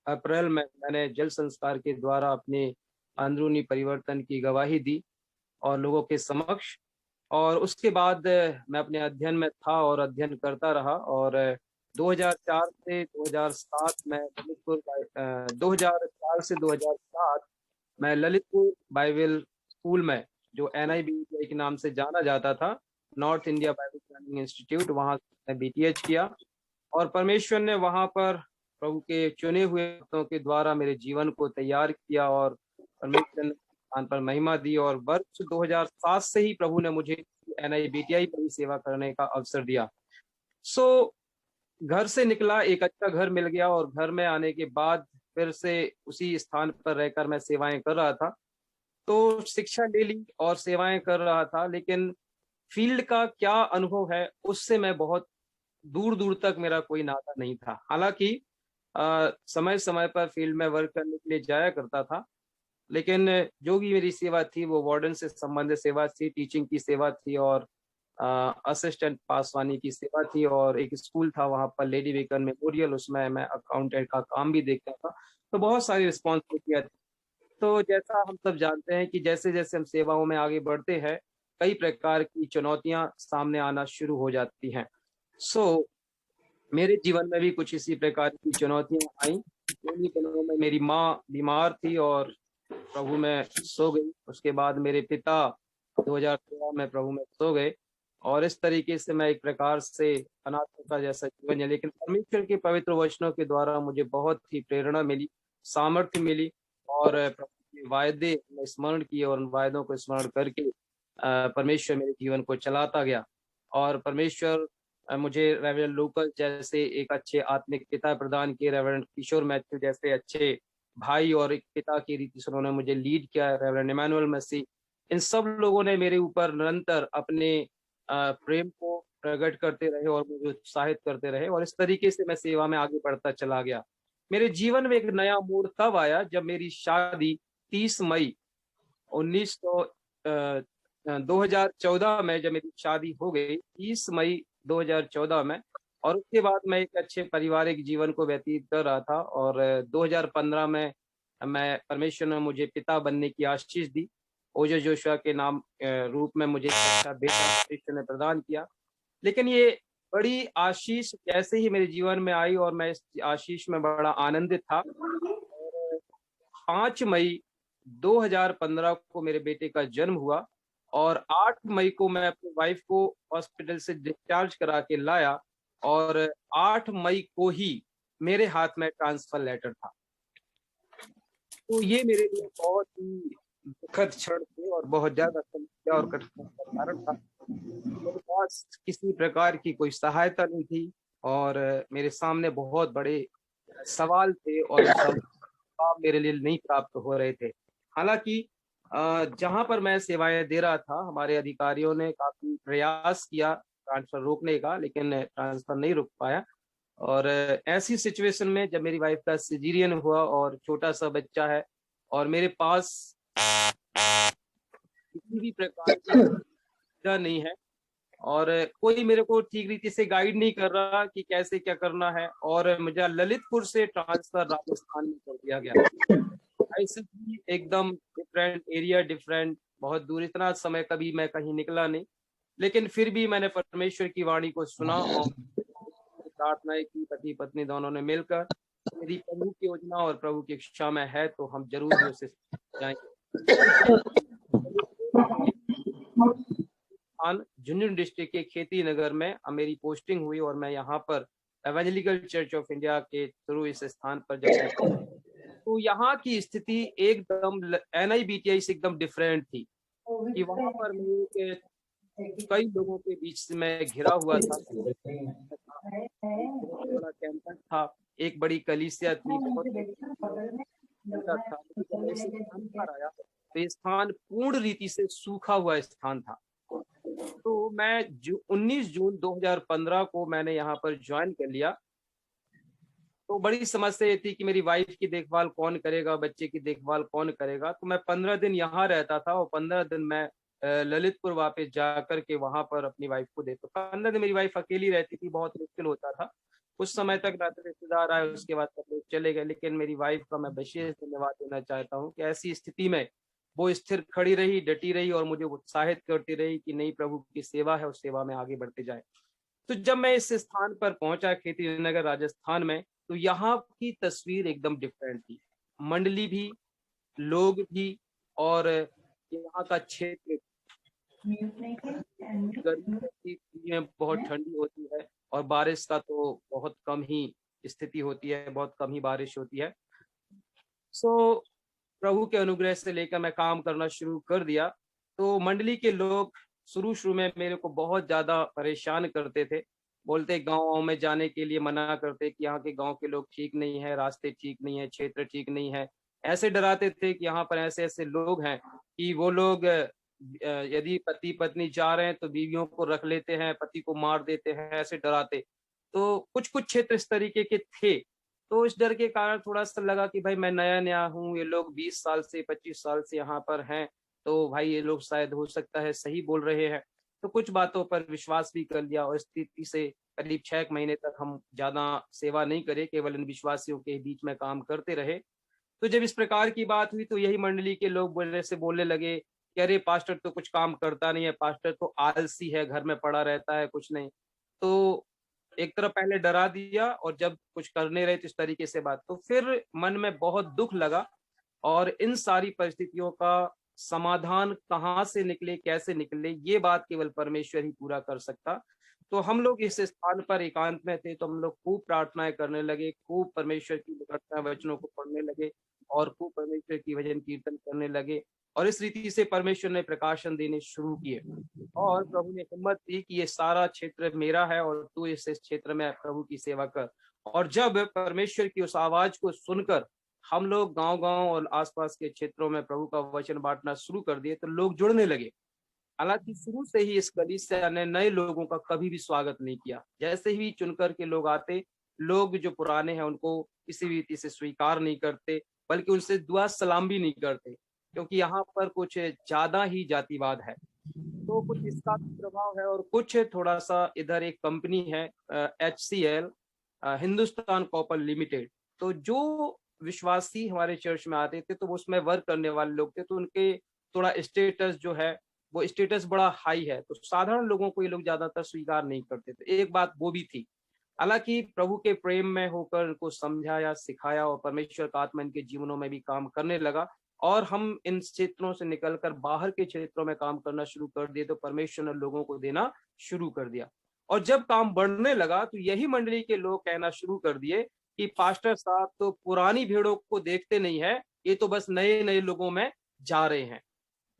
S7: अप्रैल में मैंने जल संस्कार के द्वारा अपने अंदरूनी परिवर्तन की गवाही दी और लोगों के समक्ष। और उसके बाद मैं अपने अध्ययन में था और अध्ययन करता रहा और 2004 से 2007 में 2004 से 2007 मैं ललितपुर बाइबल स्कूल में, जो NIBTI के नाम से जाना जाता था, north India Bible training institute, वहां BTH किया। और परमेश्वर ने वहां पर प्रभु के चुने हुए भक्तों के द्वारा मेरे जीवन को तैयार किया और परमेश्वर ने स्थान पर महिमा दी। और वर्ष 2007 से ही प्रभु ने मुझे NIBTI पर ही सेवा करने का अवसर दिया। घर से निकला, एक अच्छा घर मिल गया और घर में आने के बाद फिर से उसी स्थान पर रहकर मैं सेवाएं कर रहा था। तो शिक्षा ले ली और सेवाएं कर रहा था, लेकिन फील्ड का क्या अनुभव है उससे मैं बहुत दूर दूर तक मेरा कोई नाता नहीं था। हालांकि समय समय पर फील्ड में वर्क करने के लिए जाया करता था, लेकिन जो भी मेरी सेवा थी वो वार्डन से संबंधित सेवा थी, टीचिंग की सेवा थी और असिस्टेंट पासवानी की सेवा थी। और एक स्कूल था वहां पर लेडी वेकन मेमोरियल, उसमें मैं अकाउंटेंट का काम भी देखता था। तो बहुत सारी रिस्पॉन्सिबिलिटियां थी। तो जैसा हम सब जानते हैं कि जैसे जैसे हम सेवाओं में आगे बढ़ते हैं, कई प्रकार की चुनौतियां सामने आना शुरू हो जाती हैं। मेरे जीवन में भी कुछ इसी प्रकार की चुनौतियां आई। उन्हीं दिनों में मेरी माँ बीमार थी और प्रभु में सो गई। उसके बाद मेरे पिता 2013 में प्रभु में सो गए और इस तरीके से मैं एक प्रकार से अनाथ का जैसा जीवन है। लेकिन परमेश्वर के पवित्र वचनों के द्वारा मुझे बहुत ही प्रेरणा मिली, सामर्थ्य मिली और प्रभु के वायदे में स्मरण किए और उन वायदों को स्मरण करके परमेश्वर मेरे जीवन को चलाता गया। और परमेश्वर मुझे रेवरेंड लूकस जैसे एक अच्छे आत्मिक पिता प्रदान किए, रेवरेंड किशोर मैथ्यू जैसे अच्छे भाई और एक पिता की रीति से उन्होंने मुझे लीड किया, रेवरेंड इमैनुअल मसीह, इन सब लोगों ने मेरे ऊपर निरंतर अपने प्रेम को प्रकट करते रहे और मुझे उत्साहित करते रहे और इस तरीके से मैं सेवा में आगे बढ़ता चला गया। मेरे जीवन में एक नया मोड़ तब आया जब मेरी शादी 30 मई 2014 में, जब मेरी शादी हो गई 30 मई 2014 में। और उसके बाद मैं एक अच्छे पारिवारिक जीवन को व्यतीत कर रहा था और 2015 में मैं परमेश्वर ने मुझे पिता बनने की आशीष दी। ओजो जोशुआ के नाम रूप में मुझे अच्छा बेटा परमेश्वर ने प्रदान किया। लेकिन ये बड़ी आशीष जैसे ही मेरे जीवन में आई और मैं इस आशीष में बड़ा आनंदित था। 5 मई 2015 को मेरे बेटे का जन्म हुआ और 8 मई को मैं अपनी वाइफ को हॉस्पिटल से डिस्चार्ज करा के लाया और 8 मई को ही मेरे हाथ में ट्रांसफर लेटर था। तो ये मेरे लिए बहुत ही दुखद क्षण थे और बहुत ज्यादा समस्या और कठिनाई का कारण था। मेरे पास किसी प्रकार की कोई सहायता नहीं थी और मेरे सामने बहुत बड़े सवाल थे और जवाब मेरे लिए नहीं प्राप्त हो रहे थे। हालांकि जहां पर मैं सेवाएं दे रहा था, हमारे अधिकारियों ने काफी प्रयास किया ट्रांसफर रोकने का, लेकिन ट्रांसफर नहीं रुक पाया। और ऐसी सिचुएशन में जब मेरी वाइफ का सिजेरियन हुआ और छोटा सा बच्चा है और मेरे पास किसी भी प्रकार की सुविधा नहीं है और कोई मेरे को ठीक रीति से गाइड नहीं कर रहा कि कैसे क्या करना है, और मुझे ललितपुर से ट्रांसफर राजस्थान में कर दिया गया। ऐसे ही एकदम डिफरेंट एरिया, डिफरेंट, बहुत दूर, इतना समय कभी मैं कहीं निकला नहीं। लेकिन फिर भी मैंने परमेश्वर की वाणी को सुना और प्रार्थना की, पति पत्नी दोनों ने मिलकर, यदि प्रभु की योजना और प्रभु की इच्छा में है तो हम जरूर ही उसे जाएंगे। झुंझुनू डिस्ट्रिक्ट के खेती नगर में मेरी पोस्टिंग हुई और मैं यहाँ पर एवेंजलिकल चर्च ऑफ इंडिया के थ्रू इस स्थान पर जब, तो यहाँ की स्थिति एकदम NIBTI से एकदम डिफरेंट थी कि वहां पर मैं कई लोगों के बीच से मैं घिरा हुआ था। बहुत बड़ा कैंपस था, एक बड़ी कलीसिया थी, बहुत था। जब मैं इस स्थान पर आया तो ये स्थान पूर्ण रीति से सूखा हुआ स्थान था। तो मैं 19 जून 2015 को मैंने यहाँ पर ज्वाइन कर लिया। तो बड़ी समस्या ये थी कि मेरी वाइफ की देखभाल कौन करेगा, बच्चे की देखभाल कौन करेगा। तो मैं 15 दिन यहाँ रहता था और 15 दिन मैं ललितपुर वापस जाकर के वहां पर अपनी वाइफ को देखता। 15 दिन मेरी वाइफ अकेली रहती थी, बहुत मुश्किल होता था। कुछ समय तक रिश्तेदार आए, उसके बाद सब लोग चले गए, लेकिन मेरी वाइफ का मैं विशेष धन्यवाद देना चाहता हूँ कि ऐसी स्थिति में वो स्थिर खड़ी रही, डटी रही और मुझे उत्साहित करती रही कि नहीं, प्रभु की सेवा है, उस सेवा में आगे बढ़ते जाए। तो जब मैं इस स्थान पर पहुंचा, खेती नगर राजस्थान में, तो यहाँ की तस्वीर एकदम डिफरेंट थी। मंडली भी, लोग भी, और यहाँ का क्षेत्र, गर्मी में बहुत ठंडी होती है और बारिश का तो बहुत कम ही स्थिति होती है, बहुत कम ही बारिश होती है। सो प्रभु के अनुग्रह से लेकर मैं काम करना शुरू कर दिया। तो मंडली के लोग शुरू में मेरे को बहुत ज्यादा परेशान करते थे, बोलते गाँव में जाने के लिए मना करते कि यहाँ के गांव के लोग ठीक नहीं है, रास्ते ठीक नहीं है, क्षेत्र ठीक नहीं है। ऐसे डराते थे कि यहाँ पर ऐसे ऐसे लोग हैं कि वो लोग यदि पति पत्नी जा रहे हैं तो बीवियों को रख लेते हैं, पति को मार देते हैं, ऐसे डराते। तो कुछ क्षेत्र इस तरीके के थे। तो इस डर के कारण थोड़ा सा लगा कि भाई मैं नया नया हूँ, ये लोग 20 साल से 25 साल से यहाँ पर हैं, तो भाई ये लोग शायद हो सकता है सही बोल रहे हैं। तो कुछ बातों पर विश्वास भी कर लिया और स्थिति से करीब 6 महीने तक हम ज्यादा सेवा नहीं करे, केवल इन विश्वासियों के बीच में काम करते रहे। तो जब इस प्रकार की बात हुई तो यही मंडली के लोग बोलने लगे कि अरे पास्टर तो कुछ काम करता नहीं है, पास्टर तो आलसी है, घर में पड़ा रहता है, कुछ नहीं। तो एक तरफ पहले डरा दिया और जब कुछ करने रहे तो इस तरीके से बात, तो फिर मन में बहुत दुख लगा। और इन सारी परिस्थितियों का समाधान कहाँ से निकले, कैसे निकले, ये बात केवल परमेश्वर ही पूरा कर सकता। तो हम लोग इस स्थान पर एकांत में थे, तो हम लोग खूब प्रार्थनाएं करने लगे, खूब परमेश्वर की निकटता वचनों को पढ़ने लगे और खूब परमेश्वर की भजन कीर्तन करने लगे। और इस रीति से परमेश्वर ने प्रकाशन देने शुरू किए और प्रभु ने हिम्मत दी कि ये सारा क्षेत्र मेरा है और तू इस क्षेत्र में प्रभु की सेवा कर। और जब परमेश्वर की उस आवाज को सुनकर हम लोग गांव-गांव और आसपास के क्षेत्रों में प्रभु का वचन बांटना शुरू कर दिए, तो लोग जुड़ने लगे। हालांकि शुरू से ही इस कलीसिया ने नए लोगों का कभी भी स्वागत नहीं किया। जैसे ही चुनकर के लोग आते, लोग जो पुराने हैं उनको किसी भी रीति से स्वीकार नहीं करते, बल्कि उनसे दुआ सलाम भी नहीं करते, क्योंकि यहाँ पर कुछ ज्यादा ही जातिवाद है। तो कुछ इसका प्रभाव है और कुछ थोड़ा सा इधर एक कंपनी है HCL, हिंदुस्तान कॉपर लिमिटेड। तो जो विश्वासी हमारे चर्च में आते थे तो वो उसमें वर्क करने वाले लोग थे, तो उनके थोड़ा स्टेटस जो है वो स्टेटस बड़ा हाई है, तो साधारण लोगों को ये लोग ज्यादातर स्वीकार नहीं करते थे। एक बात वो भी थी। हालांकि प्रभु के प्रेम में होकर उनको समझाया, सिखाया और परमेश्वर का आत्मा इनके जीवनों में भी काम करने लगा और हम इन क्षेत्रों से निकलकर बाहर के क्षेत्रों में काम करना शुरू कर दिए, तो परमेश्वर ने लोगों को देना शुरू कर दिया। और जब काम बढ़ने लगा तो यही मंडली के लोग कहना शुरू कर दिए कि पास्टर साहब तो पुरानी भेड़ों को देखते नहीं है, ये तो बस नए नए लोगों में जा रहे हैं।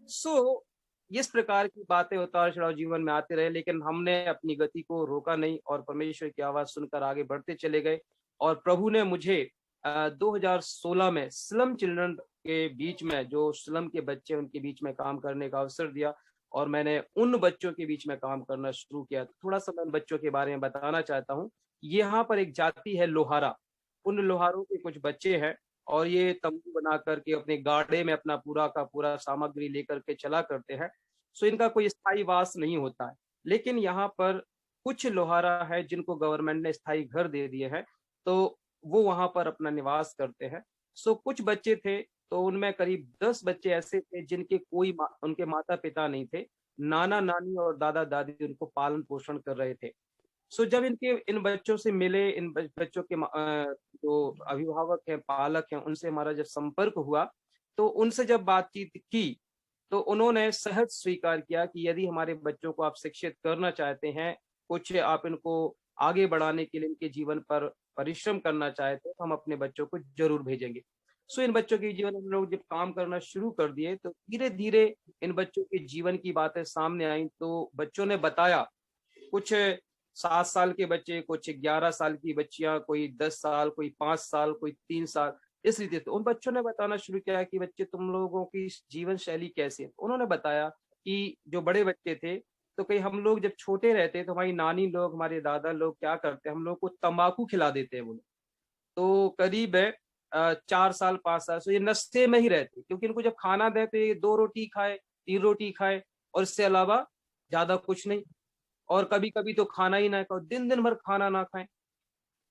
S7: सो इस प्रकार की बातें उतार चढ़ाव जीवन में आते रहे, लेकिन हमने अपनी गति को रोका नहीं और परमेश्वर की आवाज सुनकर आगे बढ़ते चले गए। और प्रभु ने मुझे 2016 में स्लम चिल्ड्रन के बीच में, जो स्लम के बच्चे उनके बीच में काम करने का अवसर दिया और मैंने उन बच्चों के बीच में काम करना शुरू किया। थोड़ा सा मैं उन बच्चों के बारे में बताना चाहता हूँ। यहाँ पर एक जाति है लोहारा, उन लोहारों के कुछ बच्चे हैं और ये तंबू बना करके अपने गाड़े में अपना पूरा का पूरा सामग्री लेकर के चला करते हैं। सो इनका कोई स्थायी वास नहीं होता है, लेकिन यहाँ पर कुछ लोहारा है जिनको गवर्नमेंट ने स्थायी घर दे दिए हैं, तो वो वहां पर अपना निवास करते हैं। सो कुछ बच्चे थे, तो उनमें करीब 10 बच्चे ऐसे थे जिनके कोई उनके माता पिता नहीं थे, नाना नानी और दादा दादी उनको पालन पोषण कर रहे थे। सो जब इन बच्चों से मिले, इन बच्चों के जो अभिभावक हैं, पालक हैं, उनसे हमारा जब संपर्क हुआ तो उनसे जब बातचीत की तो उन्होंने सहज स्वीकार किया कि यदि हमारे बच्चों को आप शिक्षित करना चाहते हैं, कुछ आप इनको आगे बढ़ाने के लिए इनके जीवन पर परिश्रम करना चाहते हैं, तो हम अपने बच्चों को जरूर भेजेंगे। सो इन बच्चों के जीवन में हम लोग जब काम करना शुरू कर दिए तो धीरे धीरे इन बच्चों के जीवन की बातें सामने आई। तो बच्चों ने बताया, कुछ 7 साल के बच्चे, कुछ 11 साल की बच्चियां, कोई 10 साल, कोई 5 साल, कोई 3 साल, इस रीति से उन बच्चों ने बताना शुरू किया कि बच्चे तुम लोगों की जीवन शैली कैसी है। उन्होंने बताया कि जो बड़े बच्चे थे, तो कहीं हम लोग जब छोटे रहते तो हमारी नानी लोग, हमारे दादा लोग क्या करते हैं, हम लोग को तंबाकू खिला देते हैं बोले। तो करीब 4 साल 5 साल से ये नशे में ही रहते, क्योंकि इनको जब खाना दे तो ये 2 रोटी खाए, 3 रोटी खाए और इससे अलावा ज्यादा कुछ नहीं। और कभी कभी तो खाना ही ना खाओ, दिन दिन भर खाना ना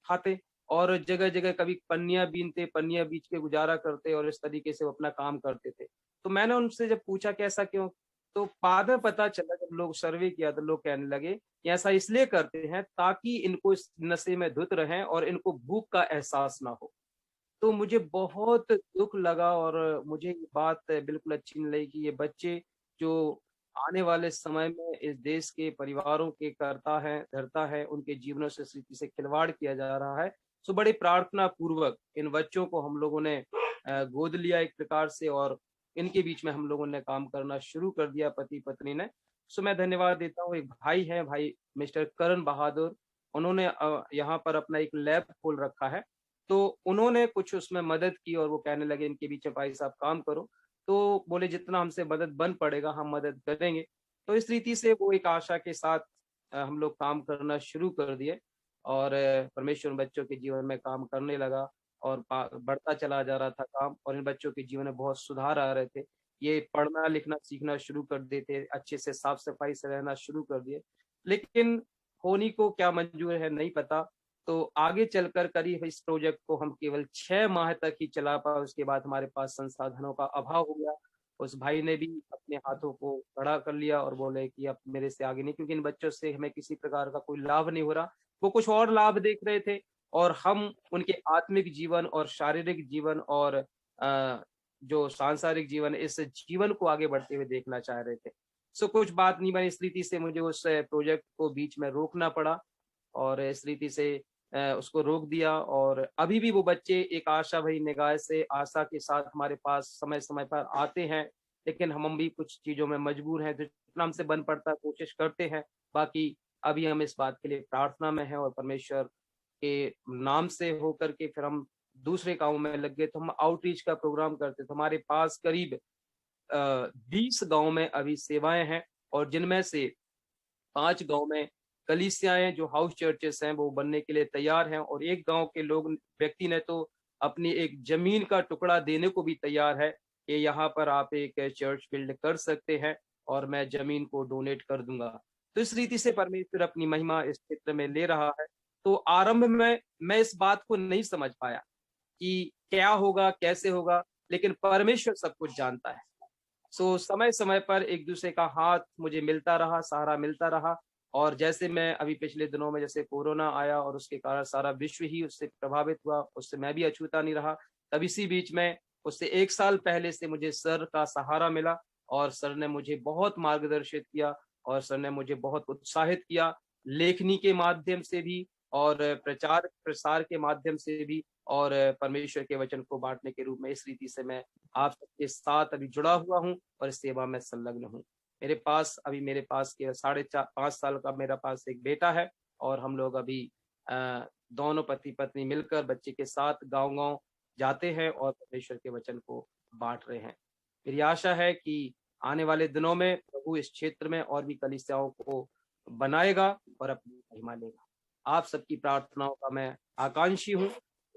S7: खाते और जगह जगह कभी पन्नियां बीनते, पन्नियां बीच के गुजारा करते और इस तरीके से वो अपना काम करते थे। तो मैंने उनसे जब पूछा कि ऐसा क्यों, तो बाद में पता चला, जब लोग सर्वे किया तो लोग कहने लगे कि ऐसा इसलिए करते हैं ताकि इनको इस नशे में धुत रहें और इनको भूख का एहसास ना हो। तो मुझे बहुत दुख लगा और मुझे ये बात बिल्कुल अच्छी नहीं लगी कि ये बच्चे जो आने वाले समय में इस देश के परिवारों के करता है, धरता है, उनके जीवनों से इस रीति से खिलवाड़ किया जा रहा है। सो बड़े प्रार्थना पूर्वक इन बच्चों को हम लोगों ने गोद लिया एक प्रकार से और इनके बीच में हम लोगों ने काम करना शुरू कर दिया, पति पत्नी ने। सो मैं धन्यवाद देता हूँ। एक भाई है, भाई मिस्टर करण बहादुर, उन्होंने यहाँ पर अपना एक लैब खोल रखा है। तो उन्होंने कुछ उसमें मदद की और वो कहने लगे इनके बीच में भाई साहब काम करो। तो बोले जितना हमसे मदद बन पड़ेगा हम मदद करेंगे। तो इस रीति से वो एक आशा के साथ हम लोग काम करना शुरू कर दिए और परमेश्वर बच्चों के जीवन में काम करने लगा और बढ़ता चला जा रहा था काम और इन बच्चों के जीवन में बहुत सुधार आ रहे थे। ये पढ़ना लिखना सीखना शुरू कर देते, अच्छे से साफ सफाई से रहना शुरू कर दिए। लेकिन होनी को क्या मंजूर है नहीं पता। तो आगे चलकर करीब इस प्रोजेक्ट को हम केवल 6 माह तक ही चला पाए, उसके बाद हमारे पास संसाधनों का अभाव हो गया। उस भाई ने भी अपने हाथों को खड़ा कर लिया और बोले कि अब मेरे से आगे नहीं, क्योंकि इन बच्चों से हमें किसी प्रकार का कोई लाभ नहीं हो रहा। वो कुछ और लाभ देख रहे थे और हम उनके आत्मिक जीवन और शारीरिक जीवन और जो सांसारिक जीवन, इस जीवन को आगे बढ़ते हुए देखना चाह रहे थे। सो कुछ बात नहीं बनी, इस रीति से मुझे उस प्रोजेक्ट को बीच में रोकना पड़ा और इस रीति से उसको रोक दिया। और अभी भी वो बच्चे एक आशा भरी निगाह से आशा के साथ हमारे पास समय समय पर आते हैं, लेकिन हम भी कुछ चीजों में मजबूर हैं, जितना हमसे बन पड़ता है कोशिश करते हैं। बाकी अभी हम इस बात के लिए प्रार्थना में हैं और परमेश्वर के नाम से होकर के फिर हम दूसरे कामों में लग गए। तो हम आउटरीच का प्रोग्राम करते थे। हमारे पास करीब 20 गाँव में अभी सेवाएं हैं और जिनमें से 5 गाँव में कलीसियाएं जो हाउस चर्चेस हैं वो बनने के लिए तैयार हैं और एक गांव के लोग व्यक्ति ने तो अपनी एक जमीन का टुकड़ा देने को भी तैयार है कि यहाँ पर आप एक चर्च बिल्ड कर सकते हैं और मैं जमीन को डोनेट कर दूंगा। तो इस रीति से परमेश्वर अपनी महिमा इस क्षेत्र में ले रहा है। तो आरंभ में मैं इस बात को नहीं समझ पाया कि क्या होगा कैसे होगा, लेकिन परमेश्वर सब कुछ जानता है। सो समय समय पर एक दूसरे का हाथ मुझे मिलता रहा, सहारा मिलता रहा। और जैसे मैं अभी पिछले दिनों में जैसे कोरोना आया और उसके कारण सारा विश्व ही उससे प्रभावित हुआ, उससे मैं भी अछूता नहीं रहा। तब इसी बीच में उससे 1 साल पहले से मुझे सर का सहारा मिला और सर ने मुझे बहुत मार्गदर्शित किया और सर ने मुझे बहुत उत्साहित किया, लेखनी के माध्यम से भी और प्रचार प्रसार के माध्यम से भी और परमेश्वर के वचन को बांटने के रूप में। इस रीति से मैं आप सबके साथ अभी जुड़ा हुआ हूँ और इस सेवा में संलग्न हूँ। मेरे पास के 5.5 साल का मेरा पास एक बेटा है और हम लोग अभी दोनों पति पत्नी मिलकर बच्चे के साथ गांव-गांव जाते हैं और परमेश्वर के वचन को बांट रहे हैं। मेरी आशा है कि आने वाले दिनों में प्रभु इस क्षेत्र में और भी कलीसियाओं को बनाएगा और अपनी महिमा लेगा। आप सबकी प्रार्थनाओं का मैं आकांक्षी हूँ।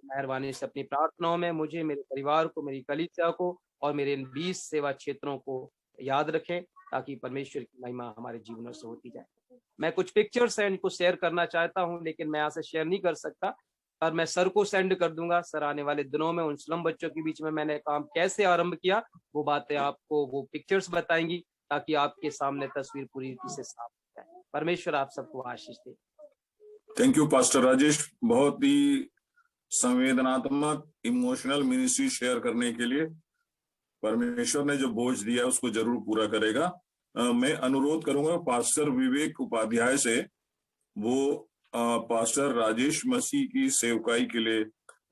S7: मेहरबानी से अपनी प्रार्थनाओं में मुझे, मेरे परिवार को, मेरी कलीसिया को और मेरे इन 20 सेवा क्षेत्रों को याद रखें ताकि परमेश्वर की महिमा हमारे जीवनों से होती जाए। मैं कुछ पिक्चर्स हैं इनको शेयर करना चाहता हूं, लेकिन मैं यहाँ से शेयर नहीं कर सकता, पर मैं सर को सेंड कर दूंगा। सर आने वाले दिनों में उन स्लम बच्चों के बीच में मैंने काम कैसे आरंभ किया वो बातें आपको वो पिक्चर्स बताएंगी ताकि आपके सामने तस्वीर पूरी रीति से साफ हो जाए। परमेश्वर आप सबको आशीष दे।
S1: थैंक यू पास्टर राजेश, बहुत ही संवेदनात्मक इमोशनल मिनिस्ट्री शेयर करने के लिए। परमेश्वर ने जो बोझ दिया उसको जरूर पूरा करेगा। मैं अनुरोध करूंगा पास्टर विवेक उपाध्याय से, वो पास्टर राजेश मसीह की सेवकाई के लिए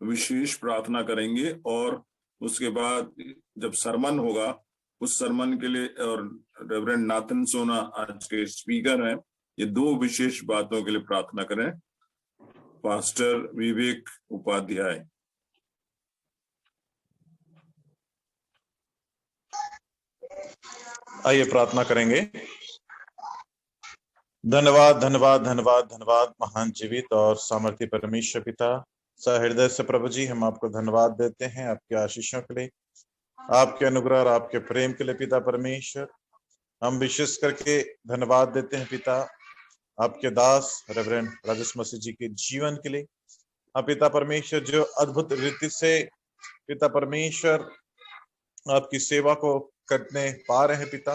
S1: विशेष प्रार्थना करेंगे और उसके बाद जब सरमन होगा, उस सरमन के लिए और रेवरेंड नाथन सोना आज के स्पीकर हैं, ये दो विशेष बातों के लिए प्रार्थना करें। पास्टर विवेक उपाध्याय।
S8: आइए प्रार्थना करेंगे। धन्यवाद धन्यवाद धन्यवाद धन्यवाद महान जीवित और सामर्थ्य परमेश्वर पिता, सहृदय से प्रभु जी हम आपको धन्यवाद देते हैं आपके आशीषों के लिए, आपके अनुग्रह और आपके प्रेम के लिए पिता परमेश्वर। हम विशेष करके धन्यवाद देते हैं पिता आपके दास रेवरेंड राजेश मसीह जी के जीवन के लिए। आप पिता परमेश्वर जो अद्भुत रीति से पिता परमेश्वर आपकी सेवा को करने पा रहे हैं पिता,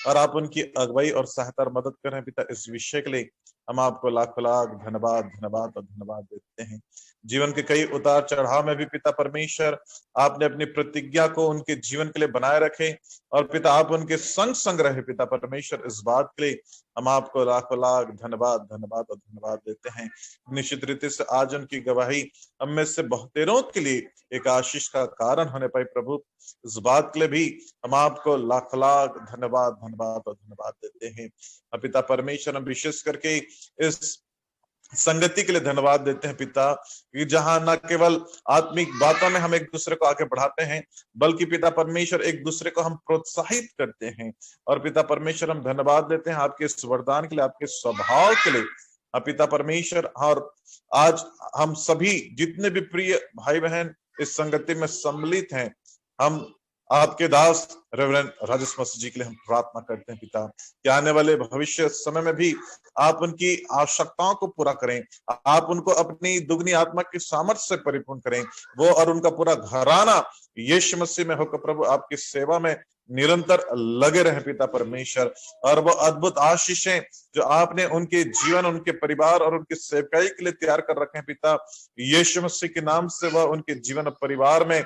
S8: और आप उनकी अगुवाई और सहायता और मदद कर रहे हैं पिता। इस विषय के लिए हम आपको लाख लाख धन्यवाद धन्यवाद और धन्यवाद देते हैं। जीवन के कई उतार चढ़ाव में भी पिता परमेश्वर आपने अपनी प्रतिज्ञा को उनके जीवन के लिए बनाए रखे, और पिता आप उनके संग संग रहे पिता परमेश्वर। इस बात के लिए हम आपको लाख लाख धन्यवाद धन्यवाद और धन्यवाद देते हैं। निश्चित रीति से आज उनकी गवाही हम में से बहुतेरों के लिए एक आशीष का कारण होने पाई प्रभु। इस बात के लिए भी हम आपको लाख लाख धन्यवाद धन्यवाद और धन्यवाद देते हैं। पिता परमेश्वर हम विशेष करके इस संगति के लिए धन्यवाद देते हैं पिता, कि जहां न केवल आत्मिक बातों में हम एक दूसरे को आगे बढ़ाते हैं, बल्कि पिता परमेश्वर एक दूसरे को हम प्रोत्साहित करते हैं। और पिता परमेश्वर हम धन्यवाद देते हैं आपके इस वरदान के लिए, आपके स्वभाव के लिए पिता परमेश्वर। और आज हम सभी जितने भी प्रिय भाई बहन इस संगति में सम्मिलित हैं, हम आपके दास रेवरेंड राजेश मसीह जी के लिए हम प्रार्थना करते हैं पिता, कि आने वाले भविष्य समय में भी आप उनकी आवश्यकताओं को पूरा करें, आप उनको अपनी दुगनी आत्मा की सामर्थ्य से परिपूर्ण करें। वो और उनका पूरा घराना यीशु मसीह में होकर प्रभु आपकी सेवा में निरंतर लगे रहे पिता परमेश्वर। और वो अद्भुत आशीषें जो आपने उनके जीवन, उनके परिवार और उनकी सेवकाई के लिए तैयार कर रखे हैं पिता, यीशु मसीह के नाम से वह उनके जीवन और परिवार में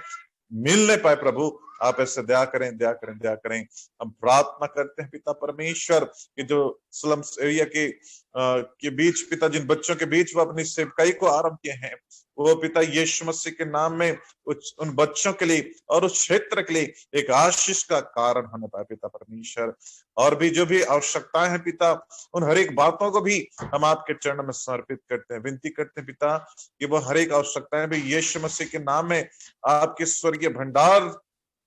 S8: मिलने पाए प्रभु। आप ऐसे दया करें दया करें दया करें। हम प्रार्थना करते हैं पिता परमेश्वर कि जो स्लम्स एरिया के बीच पिता, जिन बच्चों के बीच वो अपनी सेवकाई को आरंभ किए हैं, वो पिता यीशु मसीह के नाम में उन बच्चों के लिए और उस क्षेत्र के लिए एक आशीष का कारण होने पाए पिता परमेश्वर। और भी जो भी आवश्यकताएं हैं पिता, उन हर एक बातों को भी हम आपके चरण में समर्पित करते हैं, विनती करते हैं पिता कि वो हर एक आवश्यकताएं भी यीशु मसीह के नाम में आपके स्वर्गीय भंडार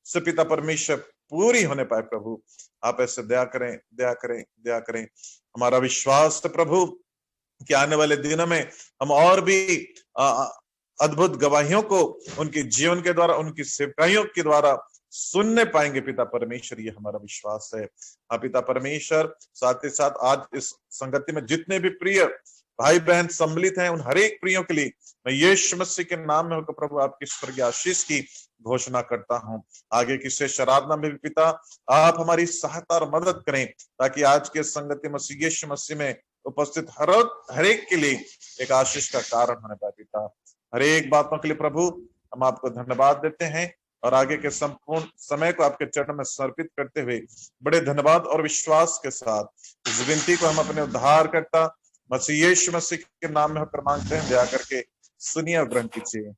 S8: से पिता परमेश्वर पूरी होने पाए प्रभु। आप ऐसे दया करें दया करें दया करें। हमारा विश्वास है प्रभु कि आने वाले दिनों में हम और भी अद्भुत गवाहियों को उनके जीवन के द्वारा, उनकी सेवकाइयों के द्वारा सुनने पाएंगे पिता परमेश्वर, ये हमारा विश्वास है। हाँ पिता परमेश्वर, साथ ही साथ आज इस संगति में जितने भी प्रिय भाई बहन सम्मिलित हैं, उन हर एक प्रियों के लिए मैं यीशु मसीह के नाम में होकर प्रभु आपकी स्वर्गीय आशीष की घोषणा करता हूं। आगे की शेष आराधना में भी पिता आप हमारी सहायता और मदद करें, ताकि आज के संगति में यीशु मसीह में उपस्थित हर एक के लिए एक आशीष का कारण होने पाए पिता। हर एक बातों के लिए प्रभु हम आपको धन्यवाद देते हैं, और आगे के संपूर्ण समय को आपके चरण में समर्पित करते हुए बड़े धन्यवाद और विश्वास के साथ इस विनती को हम अपने उद्धारकर्ता मसीह यीशु मसीह के नाम में होकर मांगते हैं। दया करके सुनिए और ग्रहण कीजिए।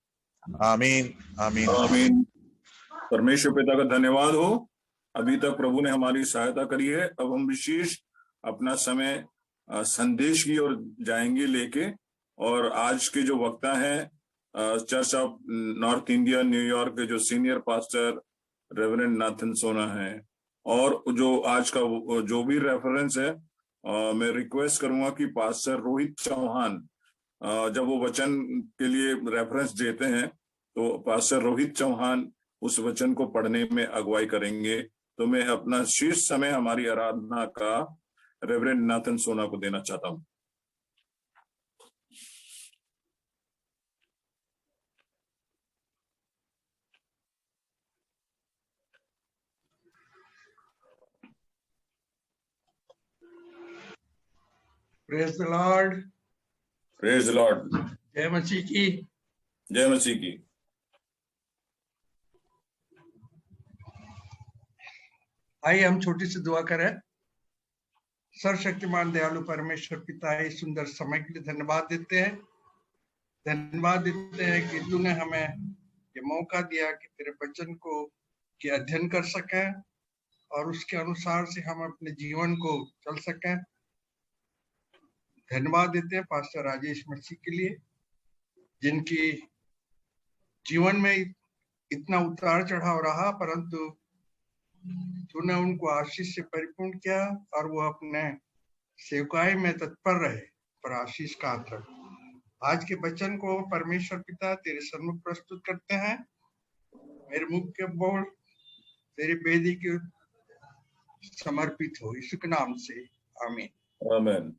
S8: आमीन आमीन
S1: आमीन। परमेश्वर पिता का धन्यवाद हो, अभी तक प्रभु ने हमारी सहायता करी है। अब हम विशेष अपना समय संदेश की ओर जाएंगे लेके, और आज के जो वक्ता हैं church of north India New York के जो सीनियर पास्टर रेवरेंड नाथन सोना हैं, और जो आज का जो भी रेफरेंस है, मैं रिक्वेस्ट करूंगा कि पास्टर रोहित चौहान जब वो वचन के लिए रेफरेंस देते हैं, तो पास्टर रोहित चौहान उस वचन को पढ़ने में अगुवाई करेंगे। तो मैं अपना शीर्ष समय हमारी आराधना का रेवरेंड नाथन सोना को देना चाहता हूं।
S2: Praise the Lord.
S1: Praise the Lord.
S2: जय मसीह की।
S1: जय मसीह की।
S2: आइए हम छोटी सी दुआ करें। सर्वशक्तिमान दयालु परमेश्वर पिता, इस सुंदर समय के लिए धन्यवाद देते हैं। धन्यवाद देते हैं कि तूने हमें ये मौका दिया कि तेरे वचन को के अध्ययन कर सकें और उसके अनुसार से हम अपने जीवन को चल सकें। धन्यवाद देते हैं पास्टर राजेश मसीह के लिए, जिनकी जीवन में इतना उतार चढ़ाव रहा, परंतु तूने उनको आशीष से परिपूर्ण किया और वो अपने सेवकाई में तत्पर रहे पर आशीष का अंतर। आज के वचन को परमेश्वर पिता तेरे सम्मुख प्रस्तुत करते हैं। मेरे मुख के बोल तेरी वेदी के समर्पित हो, यीशु के नाम से आमीन।
S1: आमीन।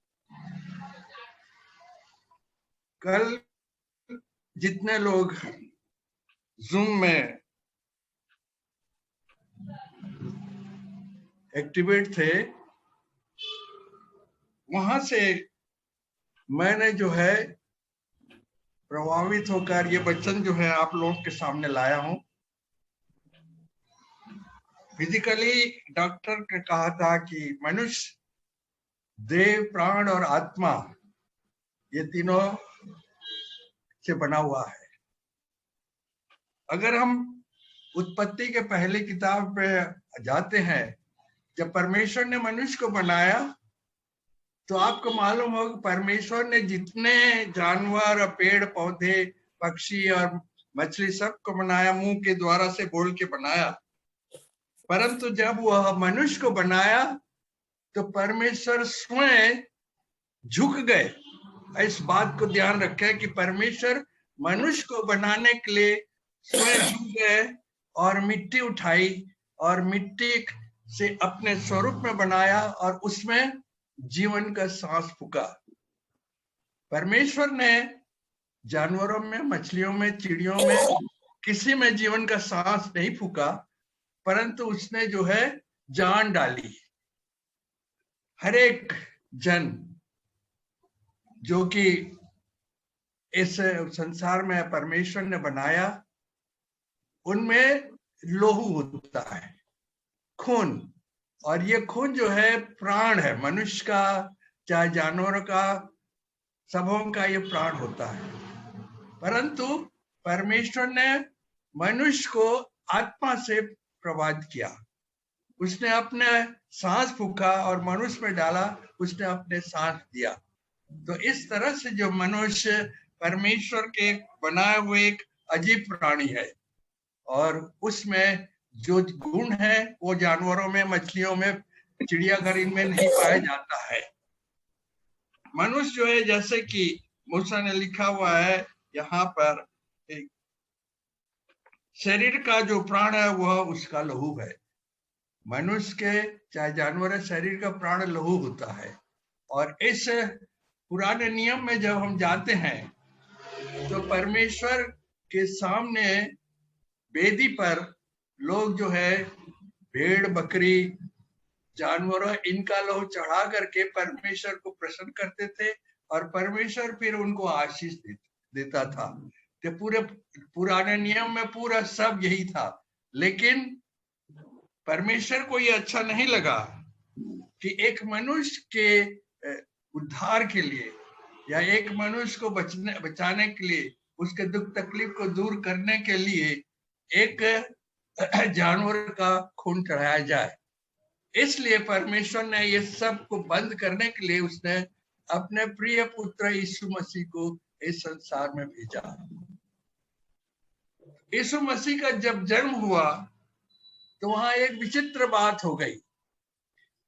S2: कल जितने लोग जूम में एक्टिवेट थे, वहां से मैंने जो है प्रभावित होकर ये वचन जो है आप लोगों के सामने लाया हूं। फिजिकली डॉक्टर ने कहा था कि मनुष्य देह, प्राण और आत्मा ये तीनों से बना हुआ है। अगर हम उत्पत्ति के पहले किताब पे जाते हैं, जब परमेश्वर ने मनुष्य को बनाया तो आपको मालूम होगा परमेश्वर ने जितने जानवर, पेड़ पौधे, पक्षी और मछली सबको बनाया, मुंह के द्वारा से बोल के बनाया। परंतु जब वह मनुष्य को बनाया तो परमेश्वर स्वयं झुक गए। इस बात को ध्यान रखें कि परमेश्वर मनुष्य को बनाने के लिए स्वयं झुक गए और मिट्टी उठाई और मिट्टी से अपने स्वरूप में बनाया और उसमें जीवन का सांस फूंका। परमेश्वर ने जानवरों में, मछलियों में, चिड़ियों में किसी में जीवन का सांस नहीं फूंका, परंतु उसने जो है जान डाली। हर एक जन जो कि इस संसार में परमेश्वर ने बनाया, उनमें लोहू होता है, खून, और ये खून जो है प्राण है। मनुष्य का चाहे जानवरों का, सबों का ये प्राण होता है। परंतु परमेश्वर ने मनुष्य को आत्मा से प्रभावित किया। उसने अपने सांस फूंका और मनुष्य में डाला, उसने अपने सांस दिया। तो इस तरह से जो मनुष्य परमेश्वर के बनाए हुए एक अजीब प्राणी है और उसमें जो गुण है वो जानवरों में, मछलियों में, चिड़ियाघर इनमें नहीं पाया जाता है। मनुष्य जो है, जैसे कि मूसा ने लिखा हुआ है यहाँ पर, शरीर का जो प्राण है वह उसका लहू है। मनुष्य के चाहे जानवर है, शरीर का प्राण लहू होता है। और इस पुराने नियम में जब हम जाते हैं तो परमेश्वर के सामने वेदी पर लोग जो है भेड़, बकरी, जानवरों इनका लहू चढ़ा करके परमेश्वर को प्रसन्न करते थे और परमेश्वर फिर उनको आशीष देता था। तो पूरे पुराने नियम में पूरा सब यही था। लेकिन परमेश्वर को ये अच्छा नहीं लगा कि एक मनुष्य के उद्धार के लिए या एक मनुष्य को बचाने के लिए, उसके दुख तकलीफ को दूर करने के लिए एक जानवर का खून चढ़ाया जाए। इसलिए परमेश्वर ने ये सब को बंद करने के लिए उसने अपने प्रिय पुत्र यीशु मसीह को इस संसार में भेजा। यीशु मसीह का जब जन्म हुआ तो वहां एक विचित्र बात हो गई।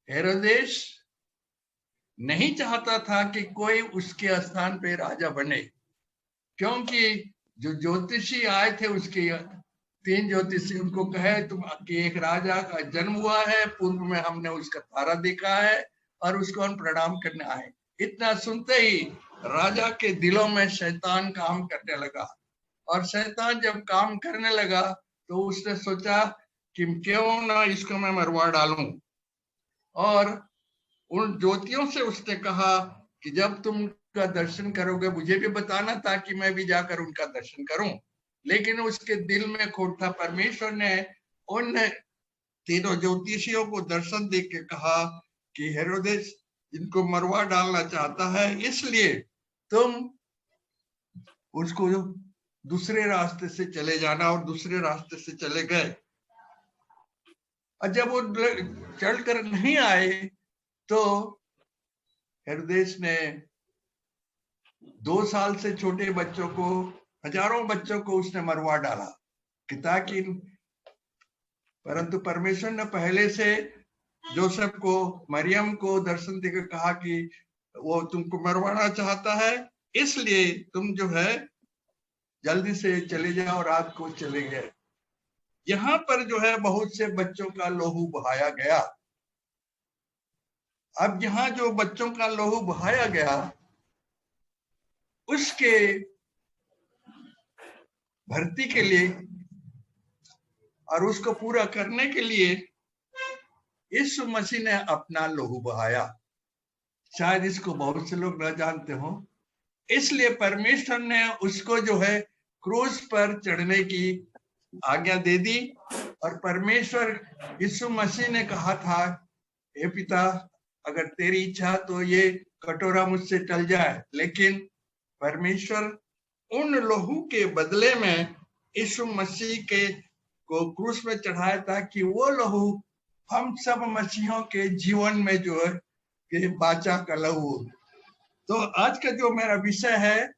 S2: हेरोदेस नहीं चाहता था कि कोई उसके स्थान पे राजा बने, क्योंकि जो ज्योतिषी आए थे, उसके 3 ज्योतिषी, उनको कहे तुम कि एक राजा का जन्म हुआ है, पूर्व में हमने उसका तारा देखा है और उसको हम प्रणाम करने आए। इतना सुनते ही राजा के दिलों में शैतान काम करने लगा और शैतान जब काम करने लगा तो उसने सोचा कि क्यों ना इसको मैं मरवा डालूं। और उन ज्योतियों से उसने कहा कि जब तुम उनका दर्शन करोगे मुझे भी बताना ताकि मैं भी जाकर उनका दर्शन करूं। लेकिन उसके दिल में खोट था। परमेश्वर ने उन 3 ज्योतिषियों को दर्शन देख के कहा कि हेरोदेस इनको मरवा डालना चाहता है, इसलिए तुम उसको दूसरे रास्ते से चले जाना, और दूसरे रास्ते से चले गए। और जब वो चढ़कर नहीं आए तो हेरोदेस ने 2 साल से छोटे बच्चों को, हजारों बच्चों को उसने मरवा डाला कि ताकि, परंतु परमेश्वर ने पहले से जोसेफ को, मरियम को दर्शन देकर कहा कि वो तुमको मरवाना चाहता है, इसलिए तुम जो है जल्दी से चले जाओ, रात को चले गए। यहाँ पर जो है बहुत से बच्चों का लहू बहाया गया। अब यहाँ जो बच्चों का लहू बहाया गया, उसके भर्ती के लिए और उसको पूरा करने के लिए यीशु मसीह ने अपना लहू बहाया। शायद इसको बहुत से लोग न जानते हो, इसलिए परमेश्वर ने उसको जो है क्रूस पर चढ़ने की आज्ञा दे दी। और परमेश्वर यीशु मसीह ने कहा था, हे पिता, अगर तेरी इच्छा तो ये कटोरा मुझसे टल जाए, लेकिन परमेश्वर उन लहू के बदले में यीशु मसीह के को क्रूस में चढ़ाया था कि वो लहू हम सब मसीहों के जीवन में जो है कि बाचा का लहू। तो आज का जो मेरा विषय है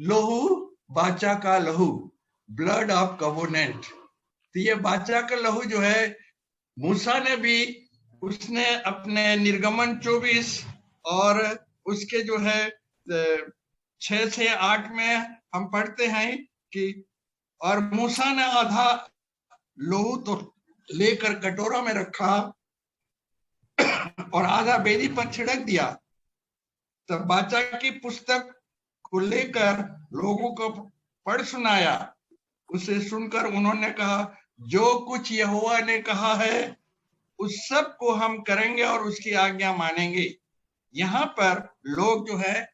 S2: लहू, बाचा का लहू, ब्लड ऑफ कवोनेंट। तो ये बाचा का लहू जो है, मूसा ने भी, उसने अपने निर्गमन 24 और उसके जो है 6 से 8 में हम पढ़ते हैं कि और मूसा ने आधा लहू तो लेकर कटोरा में रखा और आधा बेदी पर छिड़क दिया। तब बाचा की पुस्तक को लेकर लोगों को पढ़ सुनाया। उसे सुनकर उन्होंने कहा, जो कुछ यहोवा ने कहा है उस सब को हम करेंगे और उसकी आज्ञा मानेंगे। यहाँ पर लोग जो है,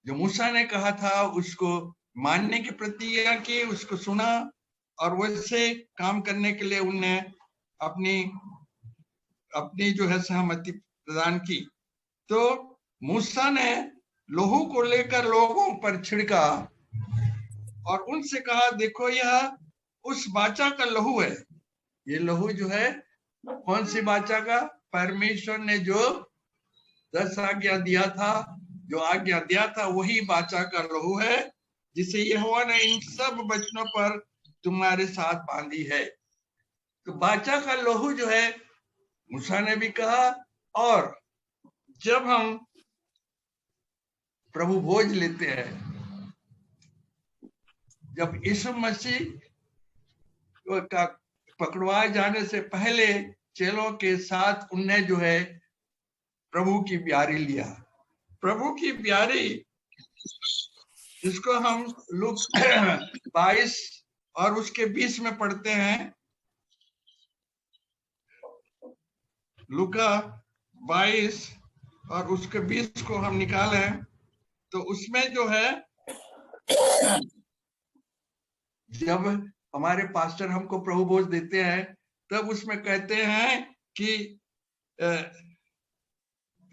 S2: जो मूसा ने कहा था उसको मानने की प्रतिज्ञा की, उसको सुना और वैसे काम करने के लिए उन्हें अपनी जो है सहमति प्रदान की। तो मूसा ने लहू को लेकर लोगों पर छिड़का और उनसे कहा, देखो यह उस बाचा का लहू है। ये लहू जो है कौन सी बाचा का? परमेश्वर ने जो 10 आज्ञा दिया था, जो आज्ञा दिया था वही बाचा का लहू है, जिसे यहोवा ने इन सब वचनों पर तुम्हारे साथ बांधी है। तो बाचा का लहू जो है मूसा ने भी कहा। और जब हम प्रभु भोज लेते हैं, जब यीशु मसीह का पकड़वाए जाने से पहले चेलों के साथ उनने जो है प्रभु की ब्यारी लिया। प्रभु की ब्यारी, जिसको हम लूक 22 और उसके 20 में पढ़ते हैं। लूका 22 और उसके 20 को हम निकालें तो उसमें जो है, जब हमारे पास्टर हमको प्रभु भोज देते हैं तब उसमें कहते हैं कि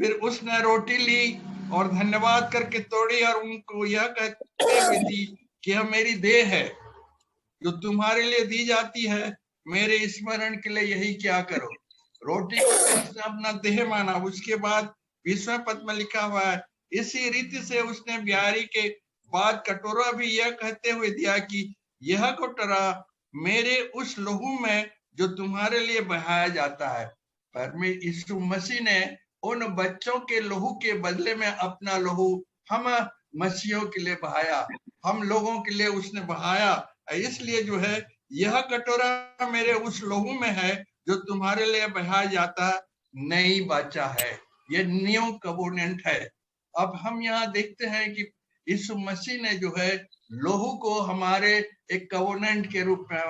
S2: फिर उसने रोटी ली और धन्यवाद करके तोड़ी और उनको यह कहते हुए दी कि यह मेरी देह है जो तुम्हारे लिए दी जाती है, मेरे स्मरण के लिए यही क्या करो। रोटी को उसने अपना देह माना। उसके बाद 20वें पद में लिखा हुआ है, इसी रीति से उसने ब्यारी के बाद कटोरा भी यह कहते हुए दिया कि यह कटोरा मेरे उस लहू में जो तुम्हारे लिए बहाया जाता है। परमेश्वर यीशु मसीह ने उन बच्चों के लहू के बदले में अपना लहू हम मसीहों के लिए बहाया, हम लोगों के लिए उसने बहाया। इसलिए जो है यह कटोरा मेरे उस लहू में है जो तुम्हारे लिए बहाया जाता नई बाचा है। ये न्यू कवोनेंट है। अब हम यहाँ देखते हैं कि यीशु मसीह ने जो है लहू को हमारे एक कवोनेंट के रूप में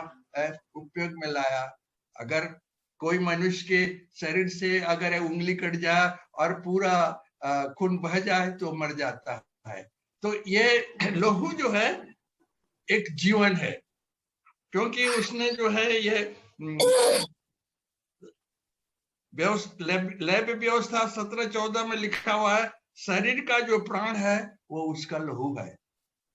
S2: उपयोग में लाया। अगर कोई मनुष्य के शरीर से अगर उंगली कट जाए और पूरा खून बह जाए तो मर जाता है। तो ये लहू जो है एक जीवन है, क्योंकि उसने जो है ये लैब व्यवस्था 17-14 में लिखा हुआ है, शरीर का जो प्राण है वो उसका लहू है।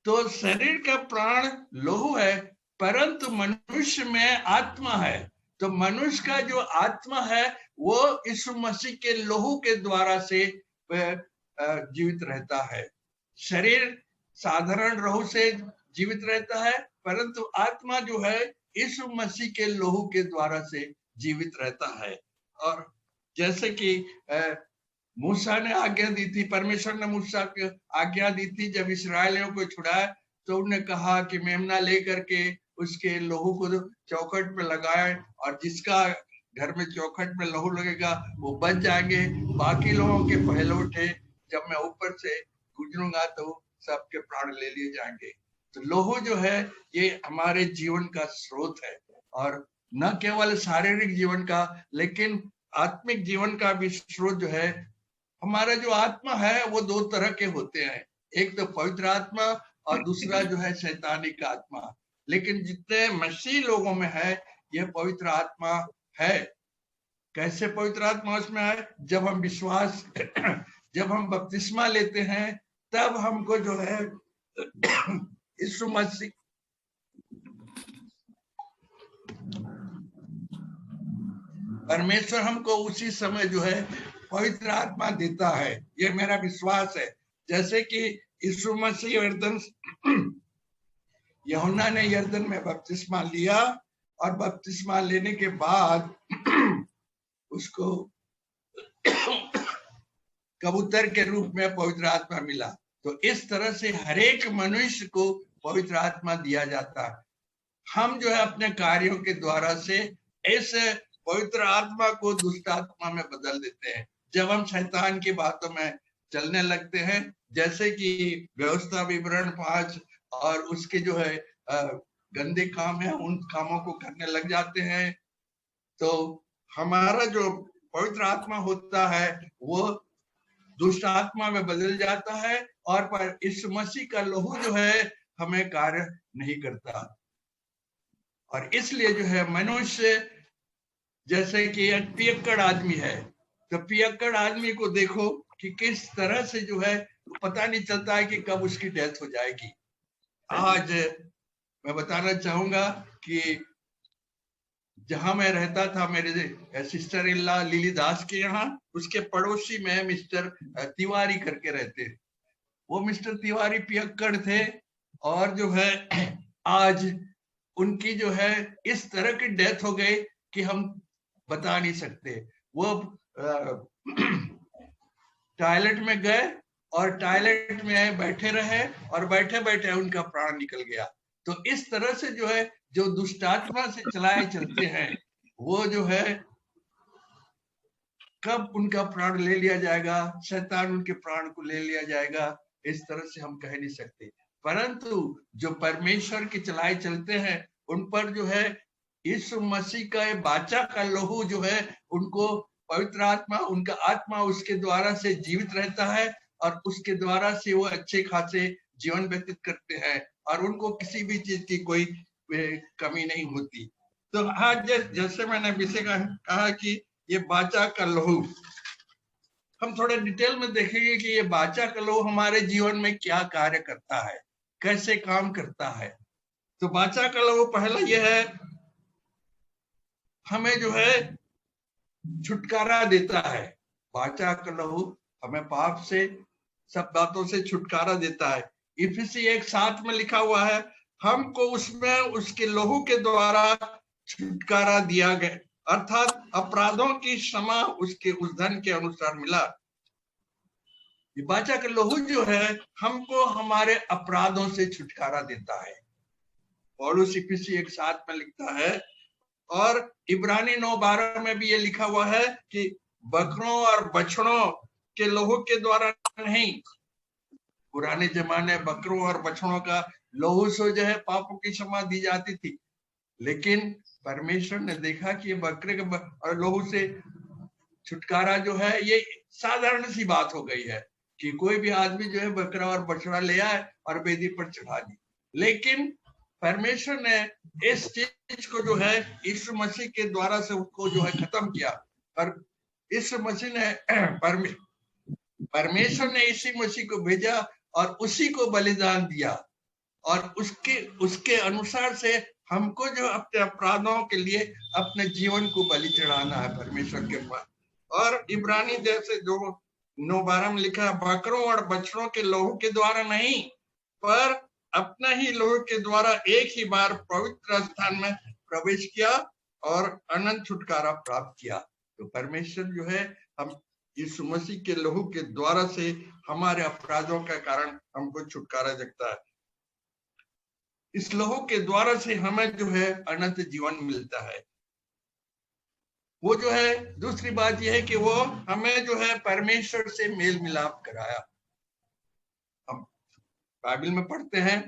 S2: तो शरीर का प्राण लहू है, परंतु मनुष्य में आत्मा है। तो मनुष्य का जो आत्मा है वो यीशु मसीह के लहू के द्वारा से जीवित रहता है। शरीर साधारण लहू से जीवित रहता है, परंतु आत्मा जो है यीशु मसीह के लहू के द्वारा से जीवित रहता है। और जैसे कि मूसा ने आज्ञा दी थी, परमेश्वर ने मूसा को आज्ञा दी थी, जब इस्राएलियों को छुड़ाया तो उन्होंने कहा कि मेमना लेकर के उसके लहू को चौखट पे लगाए, और जिसका घर में चौखट में लहू लगेगा वो बच जाएंगे, बाकी लोगों के पहले उठे जब मैं ऊपर से गुजरूंगा तो सबके प्राण ले लिए जाएंगे। तो लहू जो है ये हमारे जीवन का स्रोत है, और न केवल शारीरिक जीवन का लेकिन आत्मिक जीवन का भी स्रोत जो है। हमारा जो आत्मा है वो दो तरह के होते हैं, एक तो पवित्र आत्मा और दूसरा जो है शैतानिक आत्मा। लेकिन जितने मसीह लोगों में है यह पवित्र आत्मा है। कैसे पवित्र आत्मा उसमें है? जब हम विश्वास जब हम बपतिस्मा लेते हैं तब हमको जो है यीशु मसीह परमेश्वर हमको उसी समय जो है पवित्र आत्मा देता है, ये मेरा विश्वास है। जैसे कि यीशु मसीह यूहन्ना ने यरदन में बपतिस्मा लिया और बपतिस्मा लेने के बाद उसको कबूतर के रूप में पवित्र आत्मा मिला। तो इस तरह से हरेक मनुष्य को पवित्र आत्मा दिया जाता है। हम जो है अपने कार्यों के द्वारा से इस पवित्र आत्मा को दुष्ट आत्मा में बदल देते हैं। जब हम शैतान की बातों में चलने लगते हैं, जैसे कि व्यवस्था विवरण 5 और उसके जो है गंदे काम है, उन कामों को करने लग जाते हैं, तो हमारा जो पवित्र आत्मा होता है वो दुष्ट आत्मा में बदल जाता है, और पर इस मसीह का लहू जो है हमें कार्य नहीं करता। और इसलिए जो है मनुष्य जैसे कि एक पियक्कड़ आदमी है, तो पियक्कड़ आदमी को देखो कि किस तरह से जो है पता नहीं चलता है कि कब उसकी डेथ हो जाएगी। आज मैं बताना चाहूंगा कि जहां मैं रहता था, मेरे सिस्टर इन लॉ लिली दास के यहाँ, उसके पड़ोसी में मिस्टर तिवारी करके रहते। वो मिस्टर तिवारी पियक्कड़ थे, और जो है आज उनकी जो है इस तरह की डेथ हो गई कि हम बता नहीं सकते। वो टॉयलेट में गए और टॉयलेट में बैठे रहे और बैठे बैठे उनका प्राण निकल गया। तो इस तरह से जो है जो दुष्टात्मा से चलाए चलते हैं वो जो है कब उनका प्राण ले लिया जाएगा, शैतान उनके प्राण को ले लिया जाएगा, इस तरह से हम कह नहीं सकते। परंतु जो परमेश्वर के चलाए चलते हैं उन पर जो है यीशु मसीह का वाचा का लहू जो है उनको पवित्र आत्मा, उनका आत्मा उसके द्वारा से जीवित रहता है, और उसके द्वारा से वो अच्छे खासे जीवन व्यतीत करते हैं, और उनको किसी भी चीज की कोई कमी नहीं होती। तो आज जैसे मैंने विषय कहा कि ये वाचा का लहू, हम थोड़े डिटेल में देखेंगे कि ये वाचा का लहू हमारे जीवन में क्या कार्य करता है, कैसे काम करता है। तो वाचा का लहू पहला यह है, हमें जो है छुटकारा देता है। वाचा का लहू हमें पाप से, सब बातों से छुटकारा देता है। इफिसी 1:7 में लिखा हुआ है, हमको उसमें उसके लहू के द्वारा छुटकारा दिया गया, अर्थात अपराधों की क्षमा उसके उस धन के अनुसार मिला। वाचा का लहू जो है हमको हमारे अपराधों से छुटकारा देता है। पौलुस इफिसी 1:7 में लिखता है, और इब्रानी 9:12 में भी ये लिखा हुआ है कि बकरों और बछड़ों के लहू के द्वारा नहीं। पुराने जमाने बकरों और बछड़ों का लहू से जो है पापों की क्षमा दी जाती थी, लेकिन परमेश्वर ने देखा कि बकरे के और लहू से छुटकारा जो है ये साधारण सी बात हो गई है कि कोई भी आदमी जो है बकरा और बछड़ा ले आए और वेदी पर चढ़ा दी। लेकिन परमेश्वर ने इस चीज को जो है यीशु मसीह के द्वारा से उसको जो है खत्म किया, और यीशु मसीह ने परमेश्वर ने इसी मसीह को भेजा और उसी को बलिदान दिया, और उसके अनुसार से हमको जो अपने अपराधों के लिए अपने जीवन को बलि चढ़ाना है परमेश्वर के पास। और इब्रानी जैसे जो 9:12 में लिखा है, बकरों और बछड़ों के लहू के द्वारा नहीं, पर अपना ही लहू के द्वारा एक ही बार पवित्र स्थान में प्रवेश किया और अनंत छुटकारा प्राप्त किया। तो परमेश्वर जो है हम यीशु मसीह के लहू के द्वारा से हमारे अपराधों का कारण हमको छुटकारा देता है। इस लहू के द्वारा से हमें जो है अनंत जीवन मिलता है। वो जो है दूसरी बात यह है कि वो हमें जो है परमेश्वर से मेल मिलाप कराया। हम बाइबल में पढ़ते हैं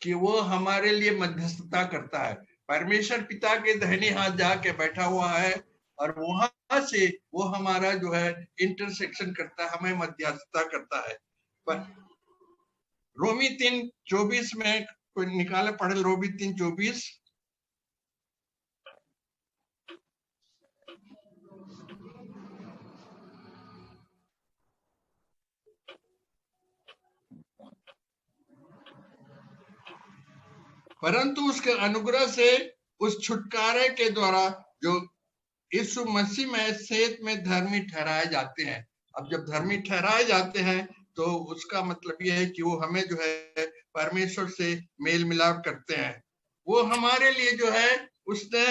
S2: कि वो हमारे लिए मध्यस्थता करता है। परमेश्वर पिता के दाहिने हाथ जाके बैठा हुआ है और वहां से वो हमारा जो है इंटरसेक्शन करता है, हमें मध्यस्थता करता है। पर रोमी 3:24 में कोई निकाले पढ़े, रोमी 3:24। परंतु उसके अनुग्रह से उस छुटकारे के द्वारा जो यीशु मसीह में सेत में धर्मी ठहराए जाते हैं। अब जब धर्मी ठहराए जाते हैं तो उसका मतलब यह है कि वो हमें जो है परमेश्वर से मेल मिलाप करते हैं। वो हमारे लिए जो है उसने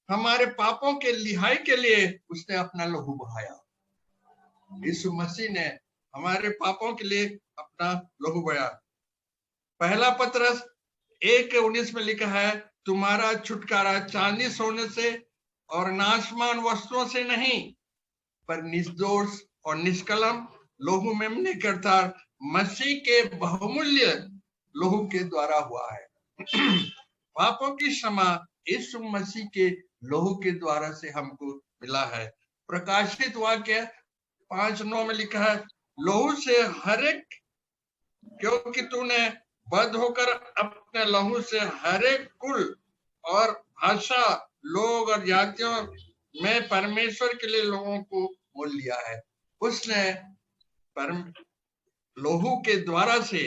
S2: हमारे पापों के लिहाई के लिए उसने अपना लहू बहाया। यीशु मसीह ने हमारे पापों के लिए अपना लहू बहाया। पहला पत्रस 1:19 में लिखा है, तुम्हारा छुटकारा चांदी सोने से और नाशमान वस्तुओं से नहीं, पर निर्दोष और निष्कलम लहू में निकटता मसीह के बहुमूल्य लहू के द्वारा हुआ है। पापों की क्षमा यीशु मसीह के लहू के द्वारा से हमको मिला है। प्रकाशित वाक्य 5:9 में लिखा है, लहू से हर एक, क्योंकि तूने बद्ध होकर अपने लहू से हर एक कुल और भाषा, लोग और जातियों में परमेश्वर के लिए लोगों को मोल लिया है। उसने लहू के द्वारा से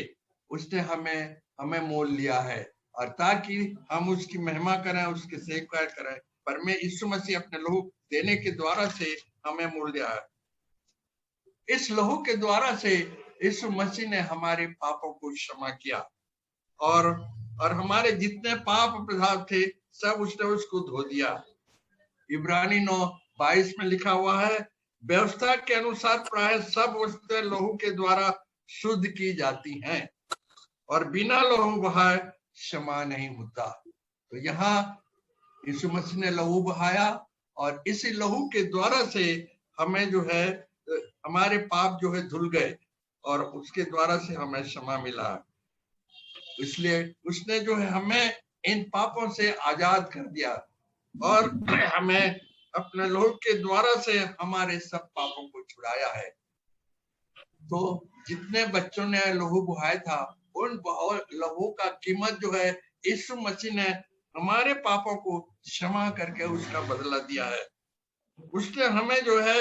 S2: उसने हमें मोल लिया है, और ताकि हम उसकी महिमा करें, उसके सेवा करें। पर मैं यीशु मसीह अपने लहू देने के द्वारा से हमें मोल लिया है। इस लहू के द्वारा से यीशु मसीह ने हमारे पापों को क्षमा किया, और हमारे जितने पाप अपराध थे सब उसने उसको धो दिया। इब्रानी 9:22 में लिखा हुआ है, व्यवस्था के अनुसार प्राय सब वस्तुएं लहू के द्वारा शुद्ध की जाती हैं, और बिना लहू बहाए क्षमा नहीं होता। तो यहाँ यीशु मसीह ने लहू बहाया, और इसी लहू के द्वारा से हमें जो है हमारे पाप जो है धुल गए, और उसके द्वारा से हमें क्षमा मिला। इसलिए उसने जो है हमें इन पापों से आजाद कर दिया, और हमें अपने लहू के द्वारा से हमारे सब पापों को छुड़ाया है। तो जितने बच्चों ने लहू बहाया था, उन लहू का कीमत जो है यीशु मसीह ने हमारे पापों को क्षमा करके उसका बदला दिया है। उसने हमें जो है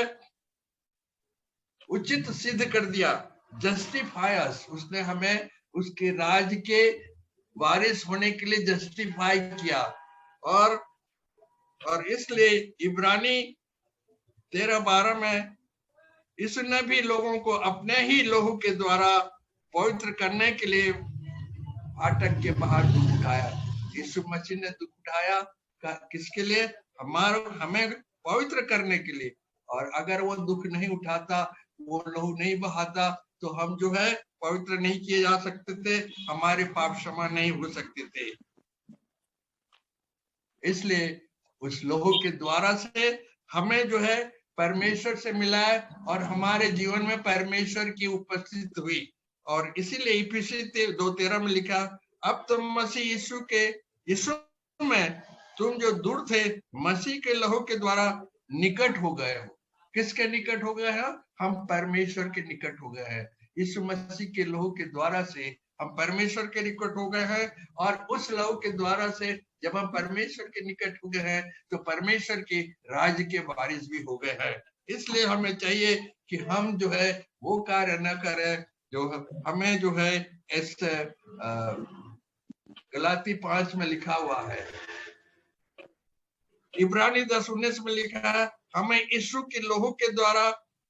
S2: उचित सिद्ध कर दिया, जस्टिफाई अस। उसने हमें उसके राज के वारिस होने के लिए जस्टिफाई किया, और इसलिए इब्रानी 13:12 में इसने भी लोगों को अपने ही लहू के द्वारा पवित्र करने के लिए फाटक के बाहर दुख उठाया। यीशु मसीह ने दुख उठाया किसके लिए? हमें पवित्र करने के लिए। और अगर वो दुख नहीं उठाता, वो लहू नहीं बहाता, तो हम जो है पवित्र नहीं किए जा सकते थे, हमारे पाप क्षमा नहीं हो सकते थे। इसलिए उस लहू के द्वारा से हमें जो है परमेश्वर से मिला है, और हमारे जीवन में परमेश्वर की उपस्थिति हुई। और इसीलिए इफिसी 2:13 में लिखा, अब तुम मसीह यीशु में तुम जो दूर थे, मसीह के लहू के द्वारा निकट हो गए हो। किसके निकट हो गए हैं? हम परमेश्वर के निकट हो गए हैं। यीशु मसीह के लहू के द्वारा से हम परमेश्वर के निकट हो गए हैं, और उस लहू के द्वारा से जब हम परमेश्वर के निकट हो गए हैं, तो परमेश्वर के राज्य के वारिस भी हो गए हैं। इसलिए हमें चाहिए कि हम जो है वो कार्य न करें जो हमें जो है इस गलाती 5 में लिखा हुआ है। इब्रानी 10:19 में लिखा है, हमें यीशु के लहू के द्वारा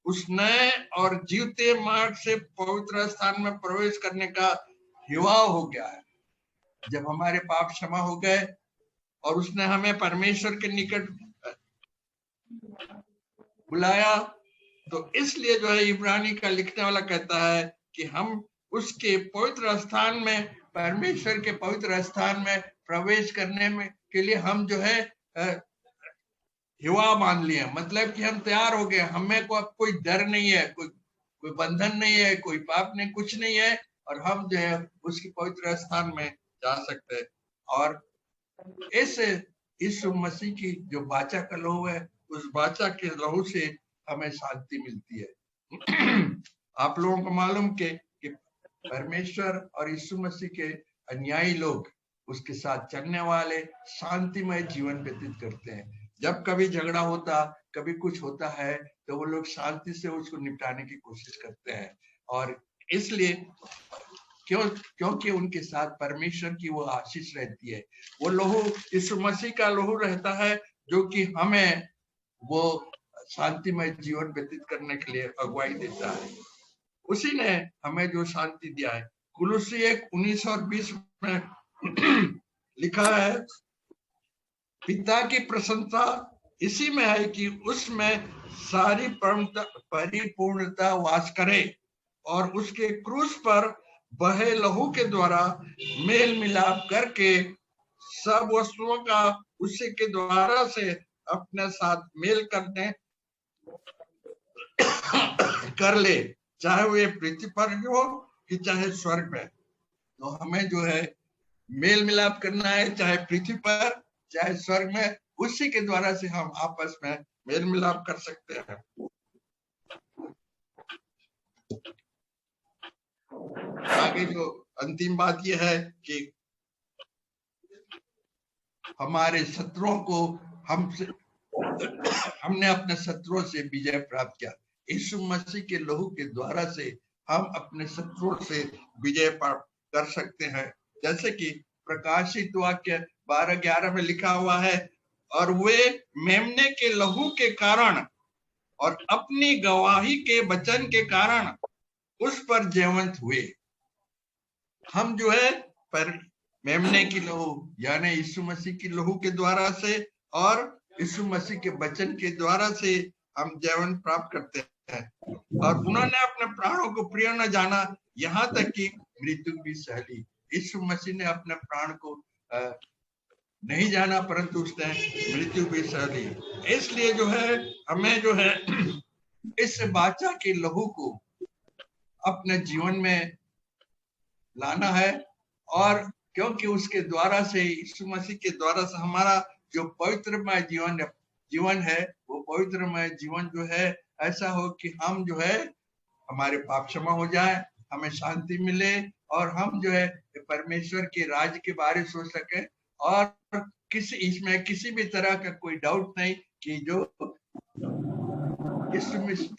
S2: उस नए और जीवते मार्ग से पवित्र स्थान में प्रवेश करने का हिवाव हो गया है। जब हमारे पाप क्षमा हो गए और उसने हमें परमेश्वर के निकट बुलाया, तो इसलिए जो है इब्रानी का लिखने वाला कहता है कि हम उसके पवित्र स्थान में, परमेश्वर के पवित्र स्थान में प्रवेश करने में के लिए हम जो है हिवा मान लिए। मतलब कि हम तैयार हो गए, हमें को अब कोई डर नहीं है, कोई बंधन नहीं है, कोई पाप नहीं, कुछ नहीं है, और हम जो है उसके पवित्र स्थान में जा सकते हैं। और इस यीशु मसीह की जो वाचा का लहू है, उस वाचा के लहू से हमें शांति मिलती है। आप लोगों को मालूम कि परमेश्वर और यीशु मसीह के अनुयायी लोग, उसके साथ चलने वाले शांतिमय जीवन व्यतीत करते हैं। जब कभी झगड़ा होता, कभी कुछ होता है, तो वो लोग शांति से उसको निपटाने की कोशिश करते हैं। और इसलिए क्योंकि उनके साथ परमेश्वर की वो आशीष रहती है। वो लहू यीशु मसीह का लहू रहता है, जो कि हमें वो शांतिमय जीवन व्यतीत करने के लिए अगुवाई देता है। उसी ने हमें जो शांति दिया है। कुलुसी 1:19 और 20 में लिखा है, पिता की प्रसन्नता इसी में है कि उसमें सारी परिपूर्णता वास करे और उसके क्रूस पर बहे लहू के द्वारा मेल मिलाप करके सब वस्तुओं का उसी के द्वारा से अपने साथ मेल करने कर ले, चाहे वे पृथ्वी पर हो कि चाहे स्वर्ग में। तो हमें जो है मेल मिलाप करना है, चाहे पृथ्वी पर चाहे स्वर्ग में, उसी के द्वारा से हम आपस में मेल मिलाप कर सकते हैं। आगे जो अंतिम बात यह है कि हमारे शत्रुओं को हमने अपने शत्रुओं से विजय प्राप्त किया। यीशु मसीह के लहू के द्वारा से हम अपने शत्रुओं से विजय प्राप्त कर सकते हैं। जैसे कि प्रकाशित वाक्य 12:11 में लिखा हुआ है, और वे मेमने के लहू के कारण और अपनी गवाही के वचन के कारण उस पर जयवंत हुए। हम जो है पर मेमने की लहू यानी यीशु मसीह की लहू के द्वारा से और यीशु मसीह के वचन के द्वारा से हम जयवंत प्राप्त करते हैं। और उन्होंने अपने प्राणों को प्रिय न जाना, यहाँ तक कि मृत्यु भी सह ली। यीशु मसीह ने अपने प्राण को नहीं जाना, परंतु उसने मृत्यु भी सह ली। इसलिए जो है हमें जो है इस वाचा के लहू को अपने जीवन में लाना है, और क्योंकि उसके द्वारा से, यीशु मसीह के द्वारा से हमारा जो पवित्रमय जीवन है, वो पवित्रमय जीवन जो है ऐसा हो कि हम जो है हमारे पाप क्षमा हो जाए, हमें शांति मिले, और हम जो है परमेश्वर के राज्य के बारे में सोच सके। और इसमें किसी भी तरह का कोई डाउट नहीं कि जो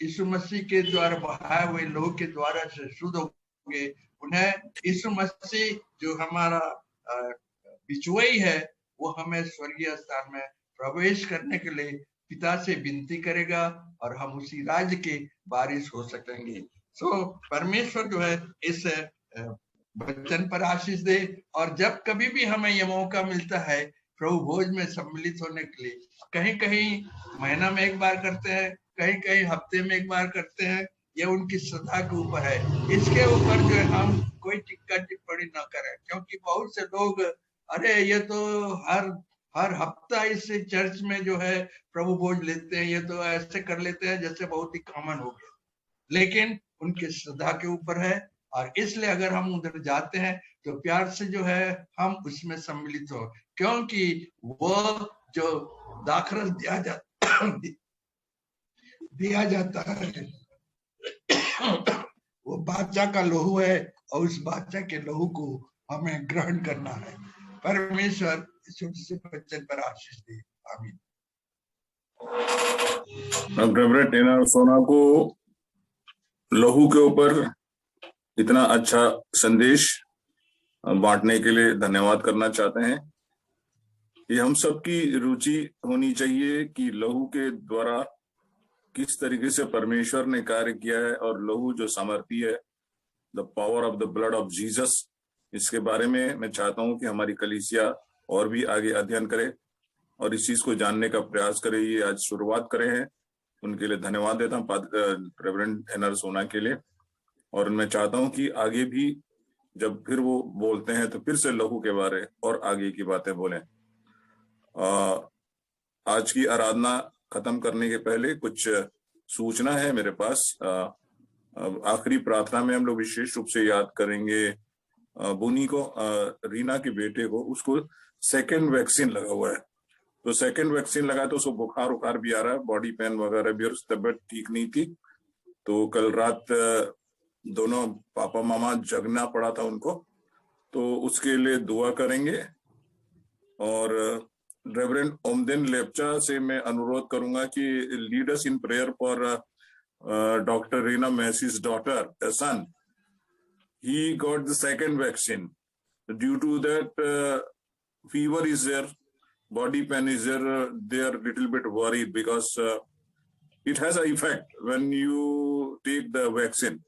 S2: यीशु मसीह के द्वारा बहाए हुए लहू के द्वारा से शुद्ध होंगे, उन्हें यीशु मसीह जो हमारा बिचुआई है, वो हमें स्वर्गीय स्थान में प्रवेश करने के लिए पिता से विनती करेगा, और हम उसी राज्य के वारिस हो सकेंगे। परमेश्वर जो है इस वचन पर आशीष दे। और जब कभी भी हमें यह मौका मिलता है प्रभु भोज में सम्मिलित होने के लिए, कहीं कहीं महीना में एक बार करते हैं, कहीं कहीं हफ्ते में एक बार करते हैं, यह उनकी श्रद्धा के ऊपर है। इसके ऊपर जो है हम कोई टिक्का टिप्पणी न करें, क्योंकि बहुत से लोग अरे ये तो हर हफ्ता इस चर्च में जो है प्रभु भोज लेते हैं, ये तो ऐसे कर लेते हैं जैसे बहुत ही कॉमन हो गया। लेकिन उनके श्रद्धा के ऊपर है, और इसलिए अगर हम उधर जाते हैं तो प्यार से जो है हम उसमें सम्मिलित हो, क्योंकि वो जो दाखरस दिया जाता है वो बादशाह का लहू है, और उस बादशाह के लहू को हमें ग्रहण करना है। परमेश्वर इस वचन पर आशीष दे। आमीन।
S1: अब रेवरेंड एनआर सोना को लहू के ऊपर इतना अच्छा संदेश बांटने के लिए धन्यवाद करना चाहते हैं। ये हम सबकी रुचि होनी चाहिए कि लहू के द्वारा किस तरीके से परमेश्वर ने कार्य किया है और लहू जो सामर्थी है, the power of the blood of Jesus, इसके बारे में मैं चाहता हूं कि हमारी कलीसिया और भी आगे अध्ययन करे और इस चीज को जानने का प्रयास करे। ये आज शुरुआत करे हैं, उनके लिए धन्यवाद देता हूँ रेवरेंड एनआर सोना के लिए। और मैं चाहता हूं कि आगे भी जब फिर वो बोलते हैं तो फिर से लहू के बारे और आगे की बातें बोलें। आज की आराधना खत्म करने के पहले कुछ सूचना है मेरे पास। आखिरी प्रार्थना में हम लोग विशेष रूप से याद करेंगे बुनी को, रीना के बेटे को। उसको सेकेंड वैक्सीन लगा हुआ है, तो सेकेंड वैक्सीन लगा तो उसको बुखार भी आ रहा है, बॉडी पेन वगैरह भी, और तबियत ठीक नहीं थी। तो कल रात दोनों पापा मामा जगना पड़ा था उनको, तो उसके लिए दुआ करेंगे। और रेवरेंड ओमदेन लेप्चा से मैं अनुरोध करूंगा कि lead us in prayer for doctor Reena Massey's daughter, a son. He got the second vaccine. Due to that, fever is there, body pain is there. They are little bit worried because it has an effect when you take the vaccine.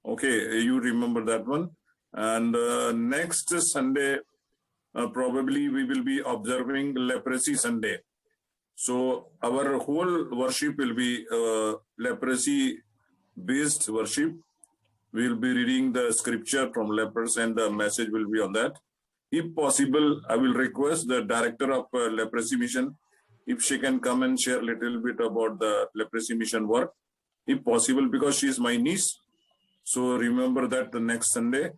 S1: Okay, you remember that one. And next Sunday, probably we will be observing Leprosy Sunday. So our whole worship will be leprosy-based worship. We will be reading the scripture from lepers and the message will be on that. If possible, I will request the director of Leprosy Mission, if she can come and share a little bit about the Leprosy Mission work, if possible, because she is my niece. So remember that the next Sunday,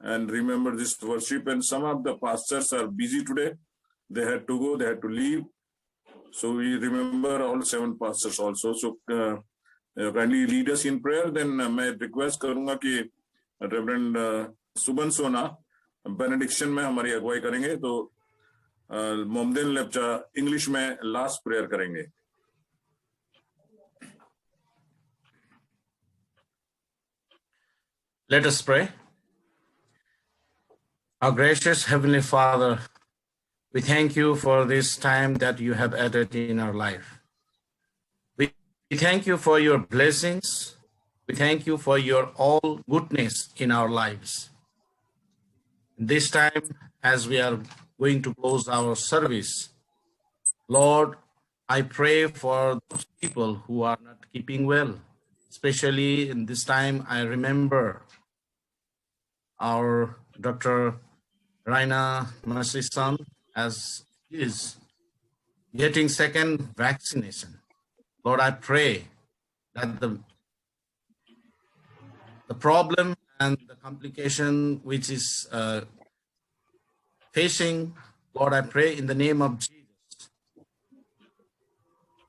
S1: and remember this worship. And some of the pastors are busy today. They had to go, they had to leave. So we remember all 7 pastors also. So kindly lead us in prayer. Then मैं request करूँगा कि Reverend सुबन सोना benediction में हमारी अगुवाई करेंगे, तो मोमदेन Lepcha English में लास्ट प्रेयर करेंगे।
S9: Let us pray. Our gracious Heavenly Father, we thank you for this time that you have added in our life. We thank you for your blessings. We thank you for your all goodness in our lives. This time, as we are going to close our service, Lord, I pray for those people who are not keeping well. Especially in this time, I remember our Dr. Raina Mercy's son, as he is getting second vaccination. Lord, I pray that the problem and the complication which is facing, Lord, I pray in the name of Jesus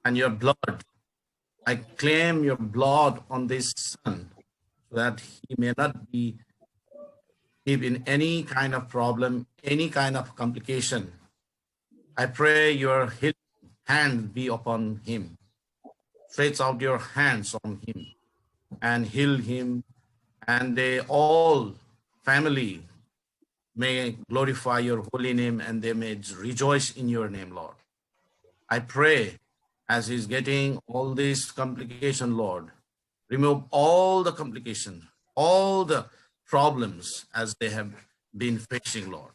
S9: and your blood. I claim your blood on this son so that he may not be in any kind of problem, any kind of complication. I pray your healing hand be upon him. Stretch out your hands on him and heal him, and they all family may glorify your holy name and they may rejoice in your name, Lord. I pray as he's getting all this complication, Lord, remove all the complication, all the problems as they have been facing, Lord.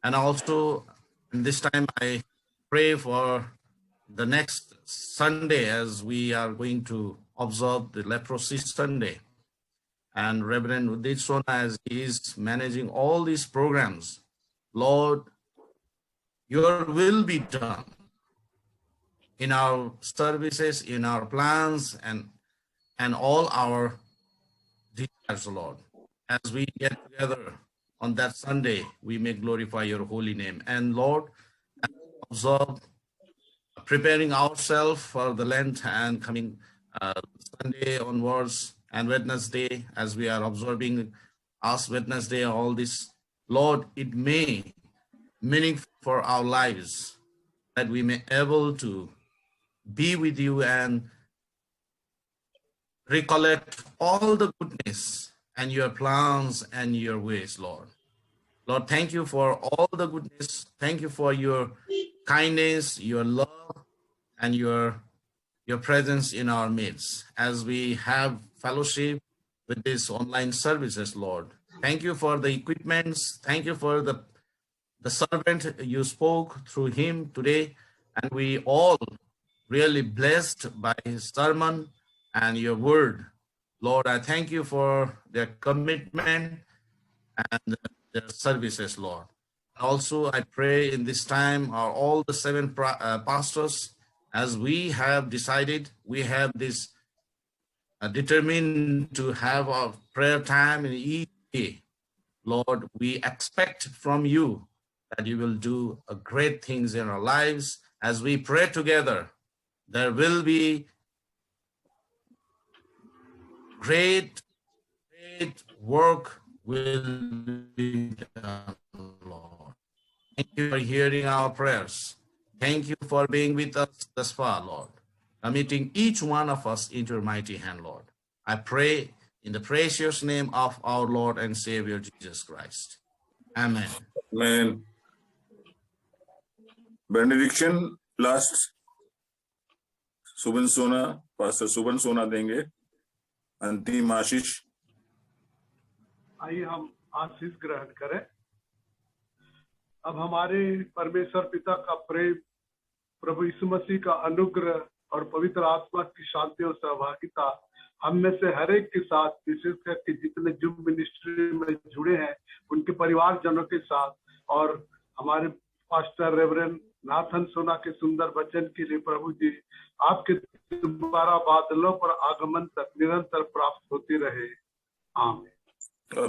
S9: And also, this time I pray for the next Sunday as we are going to observe the Leprosy Sunday. And Reverend Udit Sona, as he is managing all these programs, Lord, your will be done in our services, in our plans, and all our desires, Lord. As we get together on that Sunday, we may glorify your holy name. And Lord, as we observe, preparing ourselves for the Lent and coming Sunday onwards and Wednesday, as we are observing Ash Wednesday, all this, Lord, it may meaningful for our lives, that we may able to be with you and recollect all the goodness and your plans and your ways, Lord. Lord, thank you for all the goodness. Thank you for your kindness, your love, and your presence in our midst as we have fellowship with these online services, Lord. Thank you for the equipments. Thank you for the servant you spoke through him today. And we all really blessed by his sermon and your word. Lord, I thank you for their commitment and their services, Lord. Also, I pray in this time are all the 7 pastors, as we have decided, we have this determined to have a prayer time in each day. Lord, we expect from you that you will do great things in our lives. As we pray together, there will be great work will be done, Lord. Thank you for hearing our prayers. Thank you for being with us thus far, Lord. Committing each one of us into your mighty hand, Lord. I pray in the precious name of our Lord and Savior, Jesus Christ. Amen.
S1: Amen. Benediction, last सुबन सोना, pastor सुबन सोना देंगे अंतिम आशीष।
S10: आइए हम आशीष ग्रहण करें। अब हमारे परमेश्वर पिता का प्रेम, प्रभु यीशु मसीह का अनुग्रह और पवित्र आत्मा की शांति और सहभागिता हम में से हर एक के साथ, विशेष करके जितने जुम मिनिस्ट्री में जुड़े हैं उनके परिवारजनों के साथ, और हमारे पास्टर रेवरेंड नाथन सोना के सुंदर वचन के लिए प्रभु जी आपके दोबारा बादलों पर आगमन तक निरंतर प्राप्त होती रहे। आमीन।